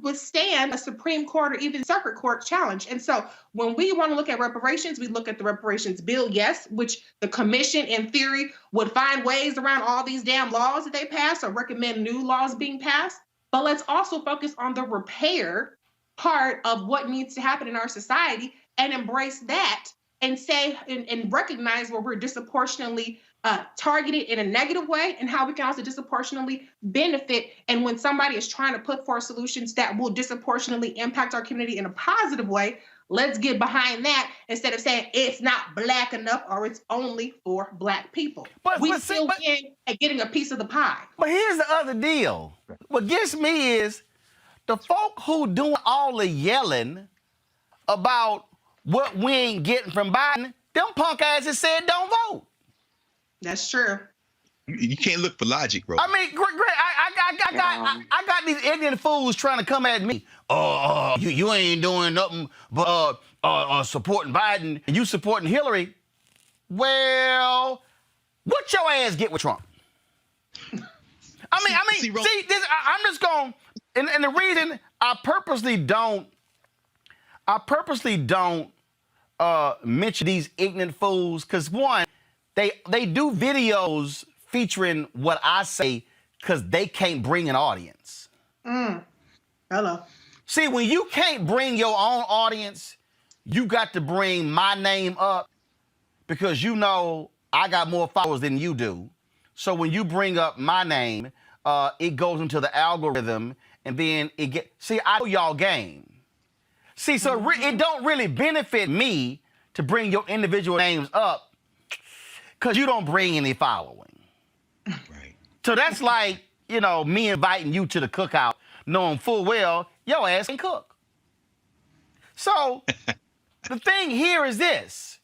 withstand a Supreme Court or even Circuit Court challenge. And so when we want to look at reparations, we look at the reparations bill, yes, which the commission in theory would find ways around all these damn laws that they pass or recommend new laws being passed. But let's also focus on the repair part of what needs to happen in our society and embrace that, and say and recognize where we're disproportionately targeted in a negative way and how we can also disproportionately benefit. And when somebody is trying to put forth solutions that will disproportionately impact our community in a positive way, let's get behind that instead of saying it's not Black enough or it's only for Black people. We still win at getting a piece of the pie. But here's the other deal. What gets me is the folk who doing all the yelling about what we ain't getting from Biden, them punk asses said don't vote. That's true. You can't look for logic, bro. I mean, Greg, I got these ignorant fools trying to come at me. You ain't doing nothing but supporting Biden and you supporting Hillary. Well, what your ass get with Trump? See, this, I'm just going, and the reason I purposely don't mention these ignorant fools, because one, they do videos featuring what I say because they can't bring an audience. Hello. See, when you can't bring your own audience, you got to bring my name up because you know I got more followers than you do. So when you bring up my name, it goes into the algorithm and then it get. See, I know y'all game. See, so it don't really benefit me to bring your individual names up because you don't bring any following. Right. So that's like, me inviting you to the cookout, knowing full well your ass can cook. So the thing here is this.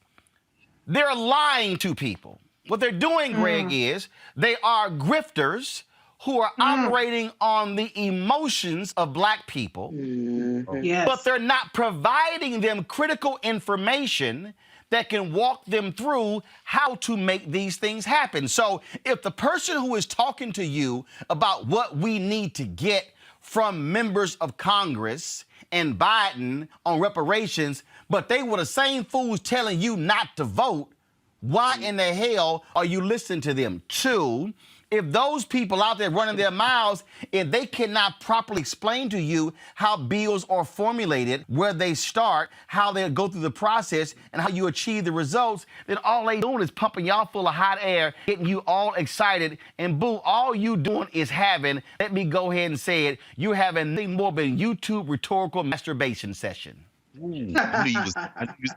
They're lying to people. What they're doing, Greg, is they are grifters who are operating on the emotions of Black people, Yes. but they're not providing them critical information that can walk them through how to make these things happen. So if the person who is talking to you about what we need to get from members of Congress and Biden on reparations, but they were the same fools telling you not to vote, why in the hell are you listening to them? Two, if those people out there running their mouths, if they cannot properly explain to you how bills are formulated, where they start, how they go through the process, and how you achieve the results, then all they doing is pumping y'all full of hot air, getting you all excited, and boo, all you doing is having, let me go ahead and say it, you're having nothing more than YouTube rhetorical masturbation session. I knew you was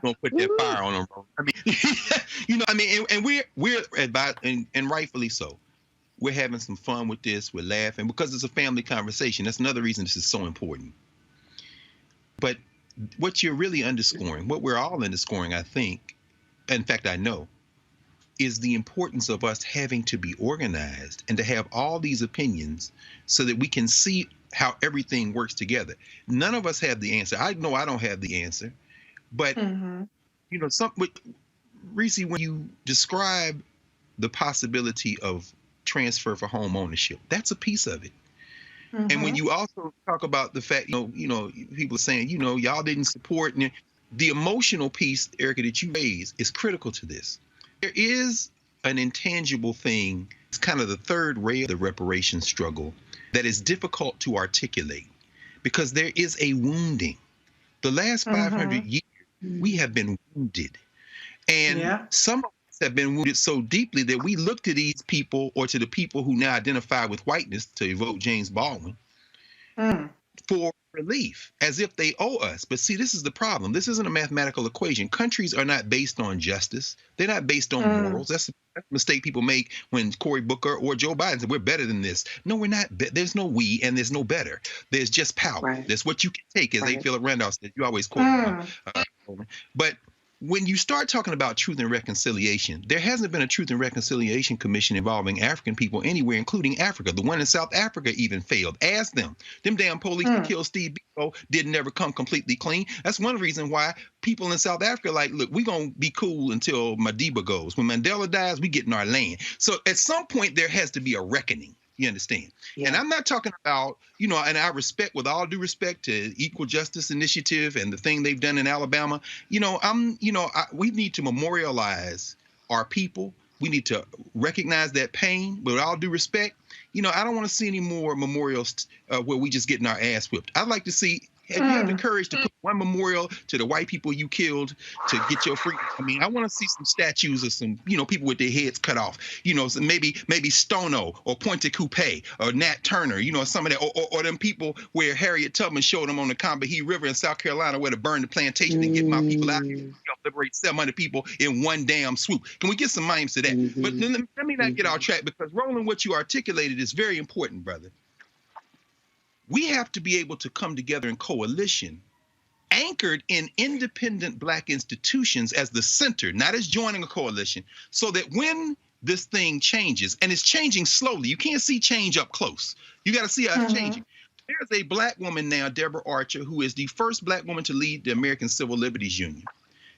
gonna put that fire on them, bro. And we're about, and rightfully so. We're having some fun with this. We're laughing because it's a family conversation. That's another reason this is so important. But what you're really underscoring, what we're all underscoring, I think, in fact, I know, is the importance of us having to be organized and to have all these opinions so that we can see how everything works together. None of us have the answer. I know I don't have the answer, but Reese, when you describe the possibility of transfer for home ownership, that's a piece of it. And when you also talk about the fact, people are saying, y'all didn't support, and the emotional piece, Erica, that you raise is critical to this. There is an intangible thing. It's kind of the third ray of the reparations struggle that is difficult to articulate because there is a wounding. The last 500 years, we have been wounded. And some of us have been wounded so deeply that we look to these people or to the people who now identify with whiteness, to evoke James Baldwin, for relief, as if they owe us. But see, this is the problem. This isn't a mathematical equation. Countries are not based on justice. They're not based on morals. That's a mistake people make when Cory Booker or Joe Biden said, we're better than this. No, we're not. There's no we and there's no better. There's just power. Right. That's what you can take, as A. Philip Randolph said. You always quote but when you start talking about truth and reconciliation, there hasn't been a Truth and Reconciliation Commission involving African people anywhere, including Africa. The one in South Africa even failed. Ask them. Them damn police that killed Steve Biko didn't ever come completely clean. That's one reason why people in South Africa are like, look, we're going to be cool until Madiba goes. When Mandela dies, we get in our lane. So at some point, there has to be a reckoning. You understand? Yeah. And I'm not talking about, and I respect, with all due respect to Equal Justice Initiative and the thing they've done in Alabama, we need to memorialize our people. We need to recognize that pain, but with all due respect, I don't want to see any more memorials where we just getting our ass whipped. I'd like to see Have you had the courage to put one memorial to the white people you killed to get your freedom? I mean, I want to see some statues of some, people with their heads cut off. So maybe Stono or Pointe Coupé or Nat Turner. Some of that, or them people where Harriet Tubman showed them on the Combahee River in South Carolina where to burn the plantation and get my people out here. Liberate 700 people in one damn swoop. Can we get some minds to that? But let me not get off track, because Roland, what you articulated is very important, brother. We have to be able to come together in coalition, anchored in independent Black institutions as the center, not as joining a coalition, so that when this thing changes, and it's changing slowly, you can't see change up close. You got to see how it's changing. There's a Black woman now, Deborah Archer, who is the first Black woman to lead the American Civil Liberties Union.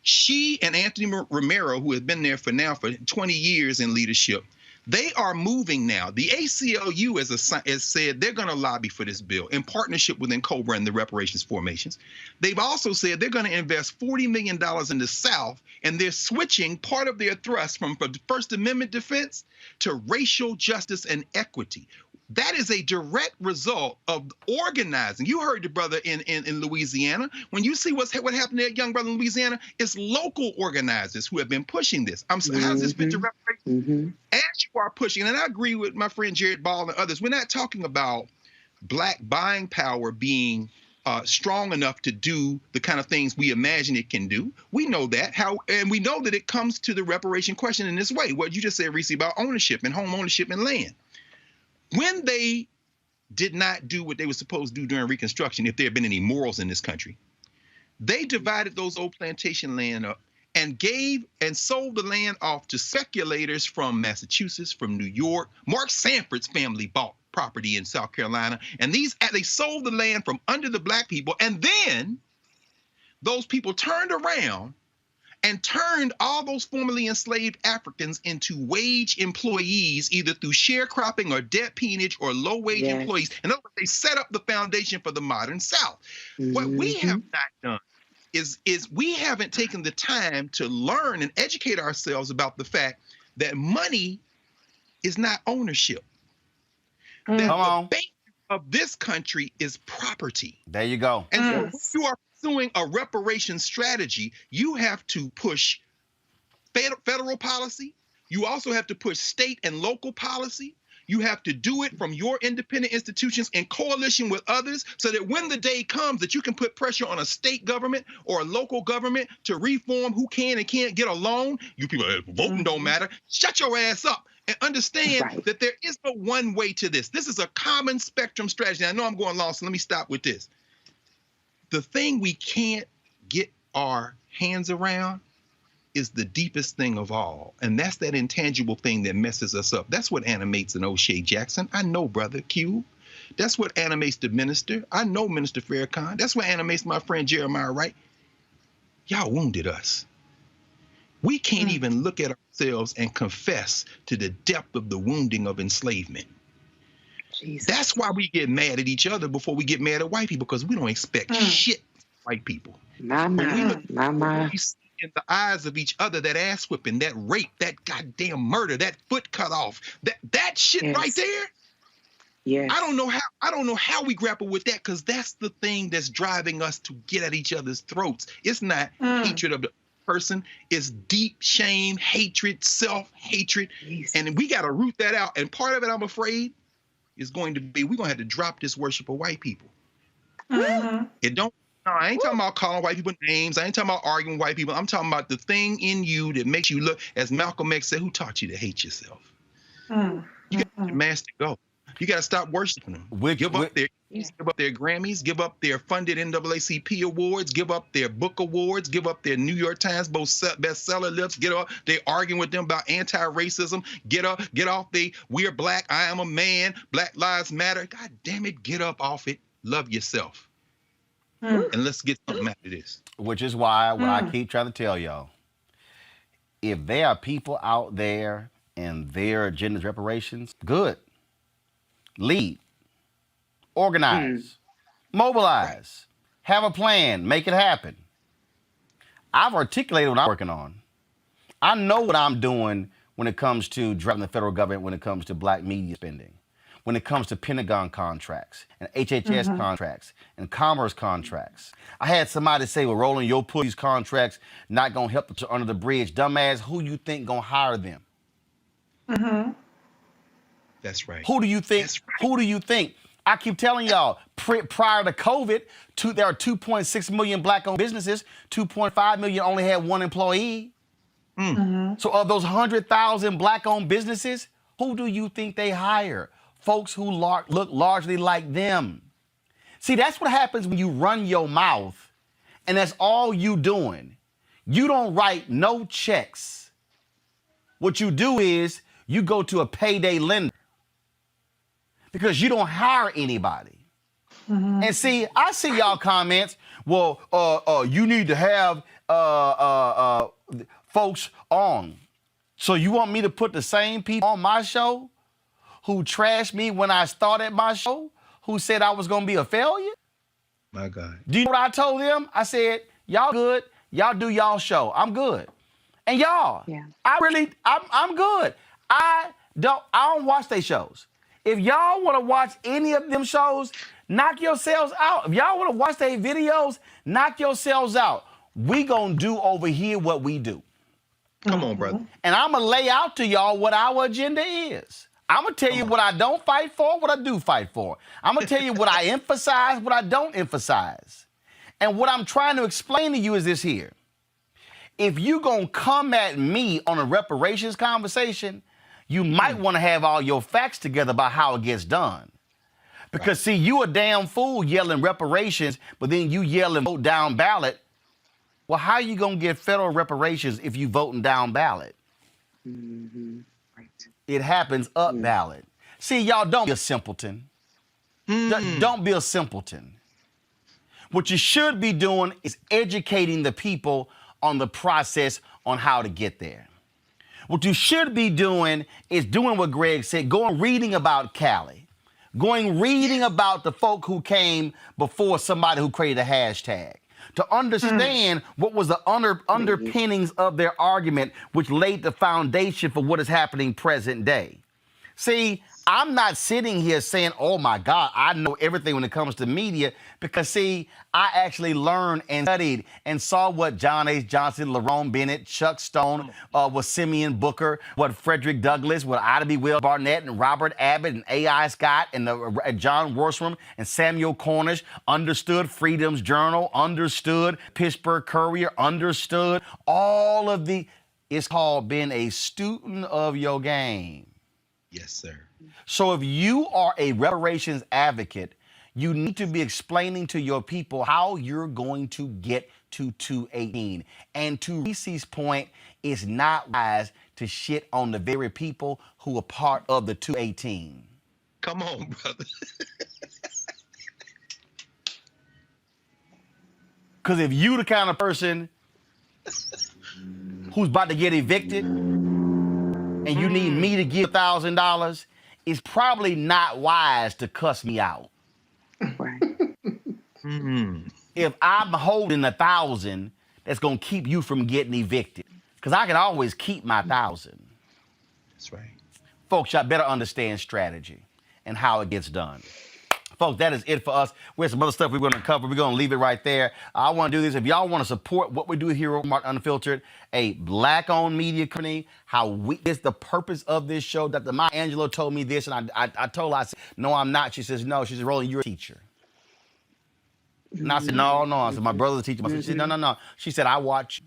She and Anthony Romero, who has been there for 20 years in leadership, they are moving now. The ACLU has said they're going to lobby for this bill in partnership with Cobra and the reparations formations. They've also said they're going to invest $40 million in the South, and they're switching part of their thrust from First Amendment defense to racial justice and equity. That is a direct result of organizing. You heard the brother in Louisiana. When you see what happened to that young brother in Louisiana, it's local organizers who have been pushing this. How's this fit to reparations? As you are pushing, and I agree with my friend Jared Ball and others, we're not talking about Black buying power being strong enough to do the kind of things we imagine it can do. We know that. And we know that it comes to the reparation question in this way. What you just said, Reese, about ownership and home ownership and land. When they did not do what they were supposed to do during Reconstruction, if there had been any morals in this country, they divided those old plantation land up and gave and sold the land off to speculators from Massachusetts, from New York. Mark Sanford's family bought property in South Carolina, and they sold the land from under the Black people. And then those people turned around and turned all those formerly enslaved Africans into wage employees, either through sharecropping or debt peonage or low-wage employees. In other words, they set up the foundation for the modern South. What we have not done is we haven't taken the time to learn and educate ourselves about the fact that money is not ownership. That the base of this country is property. There you go. And so when you are pursuing a reparation strategy, you have to push federal policy. You also have to push state and local policy. You have to do it from your independent institutions in coalition with others, so that when the day comes that you can put pressure on a state government or a local government to reform who can and can't get a loan. You people, voting don't matter. Shut your ass up and understand that there is no one way to this. This is a common spectrum strategy. I know I'm going long, so let me stop with this. The thing we can't get our hands around is the deepest thing of all, and that's that intangible thing that messes us up. That's what animates an O'Shea Jackson. I know, brother Q. That's what animates the minister. I know Minister Farrakhan. That's what animates my friend Jeremiah Wright. Y'all wounded us. We can't even look at ourselves and confess to the depth of the wounding of enslavement. Jesus. That's why we get mad at each other before we get mad at white people, because we don't expect shit from white people. We see in the eyes of each other that ass whipping, that rape, that goddamn murder, that foot cut off, that shit right there. Yes. I don't know how we grapple with that, because that's the thing that's driving us to get at each other's throats. It's not hatred of the person, it's deep shame, hatred, self-hatred, and we got to root that out. And part of it, I'm afraid, is going to be we're going to have to drop this worship of white people. It don't. No, I ain't talking about calling white people names. I ain't talking about arguing with white people. I'm talking about the thing in you that makes you look, as Malcolm X said, who taught you to hate yourself? You got to master go. You got to stop worshiping them. Give up their Grammys, give up their funded NAACP awards, give up their book awards, give up their New York Times bestseller lists. Get up. They arguing with them about anti-racism. Get off the "we're black, I am a man, Black Lives Matter." God damn it, get up off it. Love yourself. And let's get something out of this. Which is why what I keep trying to tell y'all, if there are people out there and their agenda's reparations, good. Lead. Organize. Mobilize. Have a plan. Make it happen. I've articulated what I'm working on. I know what I'm doing when it comes to driving the federal government, when it comes to Black media spending. when it comes to Pentagon contracts and HHS contracts and commerce contracts. I had somebody say, well, Roland, you'll pull these contracts, not going to help to under the bridge. Dumbass, who you think going to hire them? That's right. Who do you think? Who do you think? I keep telling y'all, prior to COVID, there are 2.6 million black-owned businesses. 2.5 million only had one employee. So of those 100,000 black-owned businesses, who do you think they hire? Folks who look largely like them. See, that's what happens when you run your mouth, and that's all you doing. You don't write no checks. What you do is you go to a payday lender because you don't hire anybody. And see, I see y'all comments, well, you need to have folks on. So you want me to put the same people on my show who trashed me when I started my show, who said I was going to be a failure? My God. Do you know what I told them? I said, y'all good. Y'all do y'all show. I'm good. And y'all, I'm good. I don't watch their shows. If y'all want to watch any of them shows, knock yourselves out. If y'all want to watch their videos, knock yourselves out. We gonna do over here what we do. Come on, brother. And I'm gonna lay out to y'all what our agenda is. I'm gonna tell you what I don't fight for, what I do fight for. I'm gonna tell you what I emphasize, what I don't emphasize. And what I'm trying to explain to you is this here. If you gonna come at me on a reparations conversation, you might want to have all your facts together about how it gets done. Because see, you a damn fool yelling reparations, but then you yelling vote down ballot. Well, how you gonna get federal reparations if you voting down ballot? It happens up ballot. See, y'all, don't be a simpleton. Don't be a simpleton. What you should be doing is educating the people on the process on how to get there. What you should be doing is doing what Greg said, going reading about Cali, going reading about the folk who came before somebody who created a hashtag, to understand what was the underpinnings of their argument, which laid the foundation for what is happening present day. See, I'm not sitting here saying, oh my God, I know everything when it comes to media, because see, I actually learned and studied and saw what John H. Johnson, Lerone Bennett, Chuck Stone, what Simeon Booker, what Frederick Douglass, what Ida B. Wells Barnett and Robert Abbott and A.I. Scott and John Worstrom and Samuel Cornish understood, Freedom's Journal understood, Pittsburgh Courier understood, all of the, it's called being a student of your game. Yes, sir. So if you are a reparations advocate, you need to be explaining to your people how you're going to get to 218. And to Reese's point, it's not wise to shit on the very people who are part of the 218. Come on, brother. Because if you the kind of person who's about to get evicted and you need me to give $1,000, it's probably not wise to cuss me out. If I'm holding 1,000, that's gonna keep you from getting evicted. Because I can always keep my 1,000. That's right. Folks, y'all better understand strategy and how it gets done. Folks, that is it for us. We have some other stuff we're going to cover. We're going to leave it right there. I want to do this. If y'all want to support what we do here at Martin Unfiltered, a black-owned media company, it's the purpose of this show. Dr. Maya Angelou told me this, and I told her, I said, no, I'm not. She says, no. She said, Roland, you're a teacher. And I said, no. I said, my brother's a teacher. She said, no. She said, I watch you.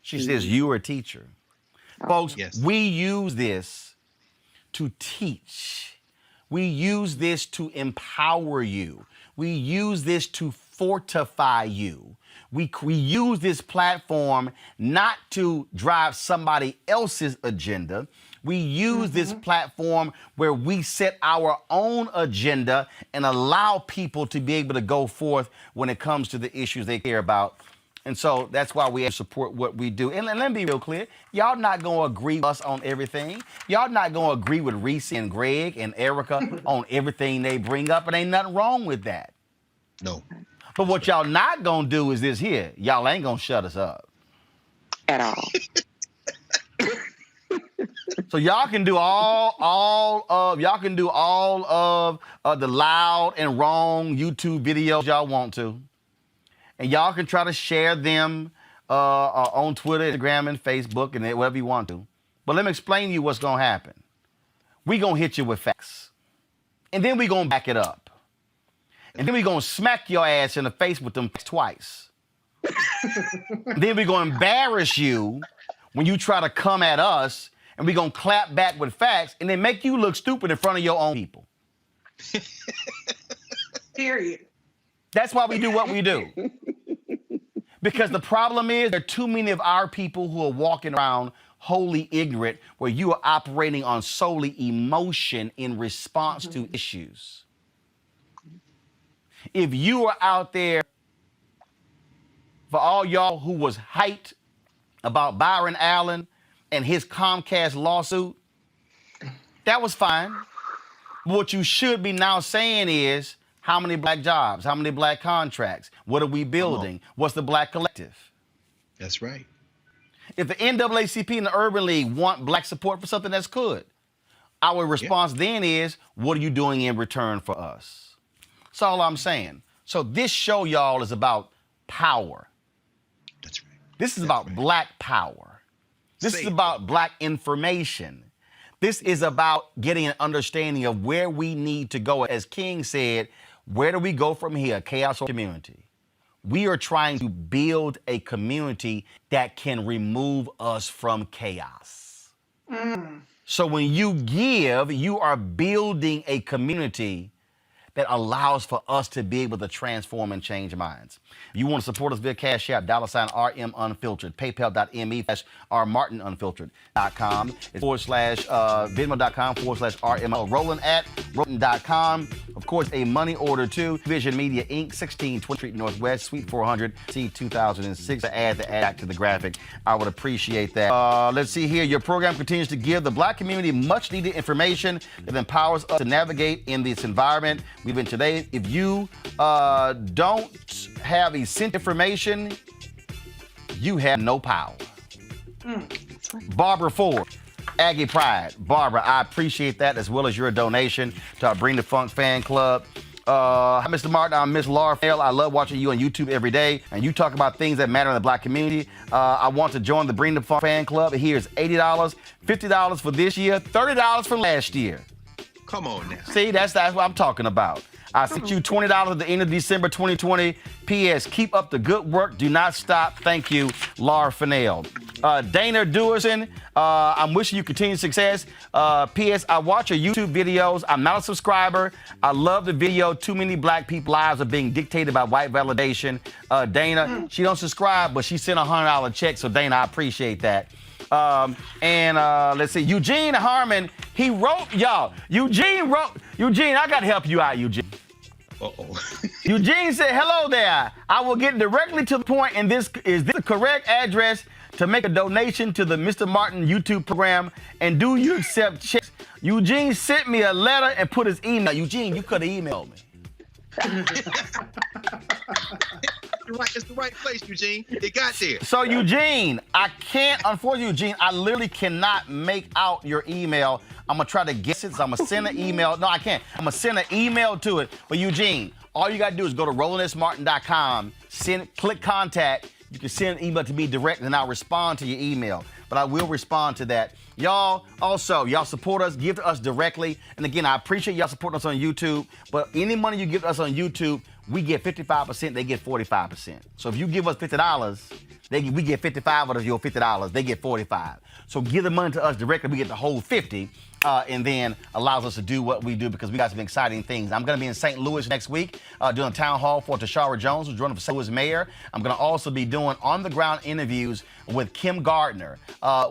She says, you're a teacher. Folks, we use this to teach. We use this to empower you. We use this to fortify you. We use this platform not to drive somebody else's agenda. We use this platform where we set our own agenda and allow people to be able to go forth when it comes to the issues they care about. And so that's why we support what we do. And let me be real clear. Y'all not going to agree with us on everything. Y'all not going to agree with Reese and Greg and Erica on everything they bring up. And ain't nothing wrong with that. No. But what y'all not going to do is this here. Y'all ain't going to shut us up. At all. So y'all can do all of the loud and wrong YouTube videos y'all want to, and y'all can try to share them on Twitter, Instagram, and Facebook, and whatever you want to. But let me explain to you what's gonna happen. We gonna hit you with facts, and then we gonna back it up, and then we gonna smack your ass in the face with them twice. Then we gonna embarrass you when you try to come at us. And we're going to clap back with facts and then make you look stupid in front of your own people. Period. That's why we do what we do. Because the problem is there are too many of our people who are walking around wholly ignorant, where you are operating on solely emotion in response to issues. If you are out there, for all y'all who was hyped about Byron Allen and his Comcast lawsuit, that was fine. What you should be now saying is, how many black jobs? How many black contracts? What are we building? What's the black collective? That's right. If the NAACP and the Urban League want black support for something, that's good. Our response then is, what are you doing in return for us? That's all I'm saying. So this show, y'all, is about power. That's right. This is about black power. This is about black information. This is about getting an understanding of where we need to go. As King said, where do we go from here? Chaos or community? We are trying to build a community that can remove us from chaos. So when you give, you are building a community that allows for us to be able to transform and change minds. You want to support us via Cash App, $RM Unfiltered, PayPal.me/RMartinUnfiltered.com, Venmo.com/RML, Roland at Roland.com. Of course, a money order to Vision Media Inc., 16 20th Street Northwest, Suite 400, C 2006. To add the ad to the graphic, I would appreciate that. Let's see here. Your program continues to give the black community much needed information that empowers us to navigate in this environment. We've been today. If you don't have essential information, you have no power. Barbara Ford, Aggie Pride. Barbara, I appreciate that, as well as your donation to our Bring the Funk fan club. Hi, Mr. Martin. I'm Miss Laura Fail. I love watching you on YouTube every day, and you talk about things that matter in the black community. I want to join the Bring the Funk fan club. Here's $80, $50 for this year, $30 for last year. Come on now. See, that's what I'm talking about. I sent you $20 at the end of December 2020. P.S. Keep up the good work. Do not stop. Thank you, Laura Fennell. Dana Dewerson, I'm wishing you continued success. P.S. I watch your YouTube videos. I'm not a subscriber. I love the video. Too many black people's lives are being dictated by white validation. Dana, she don't subscribe, but she sent a $100 check. So, Dana, I appreciate that. Let's see, Eugene Harmon, he wrote, y'all. Eugene, I got to help you out, Eugene. Uh-oh. Eugene said, hello there. I will get directly to the point, and is this the correct address to make a donation to the Mr. Martin YouTube program? And do you accept checks? Eugene sent me a letter and put his email. Eugene, you could have emailed me. It's the right place, Eugene. It got there. So, Eugene, unfortunately, Eugene, I literally cannot make out your email. I'm going to try to guess it, so I'm going to send an email. No, I can't. I'm going to send an email to it. But, Eugene, all you got to do is go to RolandSMartin.com, click contact. You can send an email to me direct, and I'll respond to your email. But I will respond to that. Y'all support us, give to us directly. And again, I appreciate y'all supporting us on YouTube. But any money you give to us on YouTube, we get 55%, they get 45%. So if you give us $50, we get 55 of your $50, they get 45. So give the money to us directly, we get the whole 50, and then allows us to do what we do, because we got some exciting things. I'm going to be in St. Louis next week doing a town hall for Tashara Jones, who's running for St. Louis mayor. I'm going to also be doing on-the-ground interviews with Kim Gardner,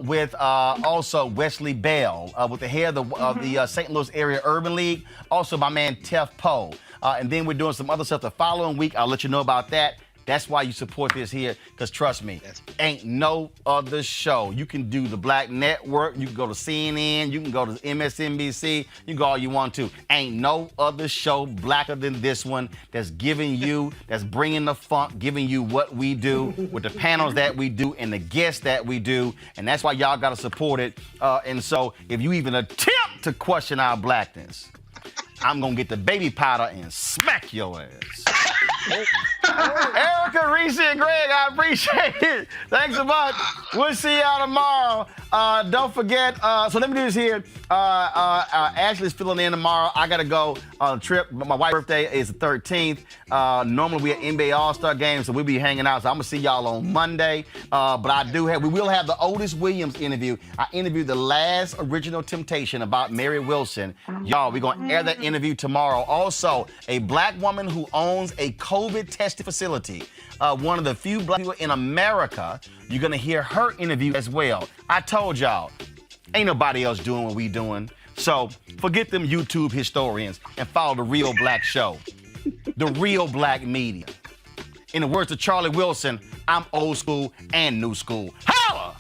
with also Wesley Bell, with the head of the St. Louis Area Urban League, also my man Tef Poe. And then we're doing some other stuff the following week. I'll let you know about that. That's why you support this here, because trust me, ain't no other show. You can do the Black Network, you can go to CNN, you can go to MSNBC, you can go all you want to. Ain't no other show blacker than this one that's giving you, that's bringing the funk, giving you what we do with the panels that we do and the guests that we do. And that's why y'all got to support it. And so if you even attempt to question our blackness, I'm going to get the baby powder and smack your ass. Erica, Reese, and Greg, I appreciate it. Thanks so much. We'll see y'all tomorrow. Don't forget, so let me do this here. Ashley's filling in tomorrow. I got to go on a trip. My wife's birthday is the 13th. Normally we at NBA All-Star Game, so we'll be hanging out. So I'm going to see y'all on Monday. But we will have the Otis Williams interview. I interviewed the last original Temptation about Mary Wilson. Y'all, we're going to air that interview tomorrow. Also, a black woman who owns a COVID testing facility. One of the few black people in America. You're going to hear her interview as well. I told y'all, ain't nobody else doing what we doing. So forget them YouTube historians and follow the Real Black Show. The Real Black Media. In the words of Charlie Wilson, I'm old school and new school. Holla!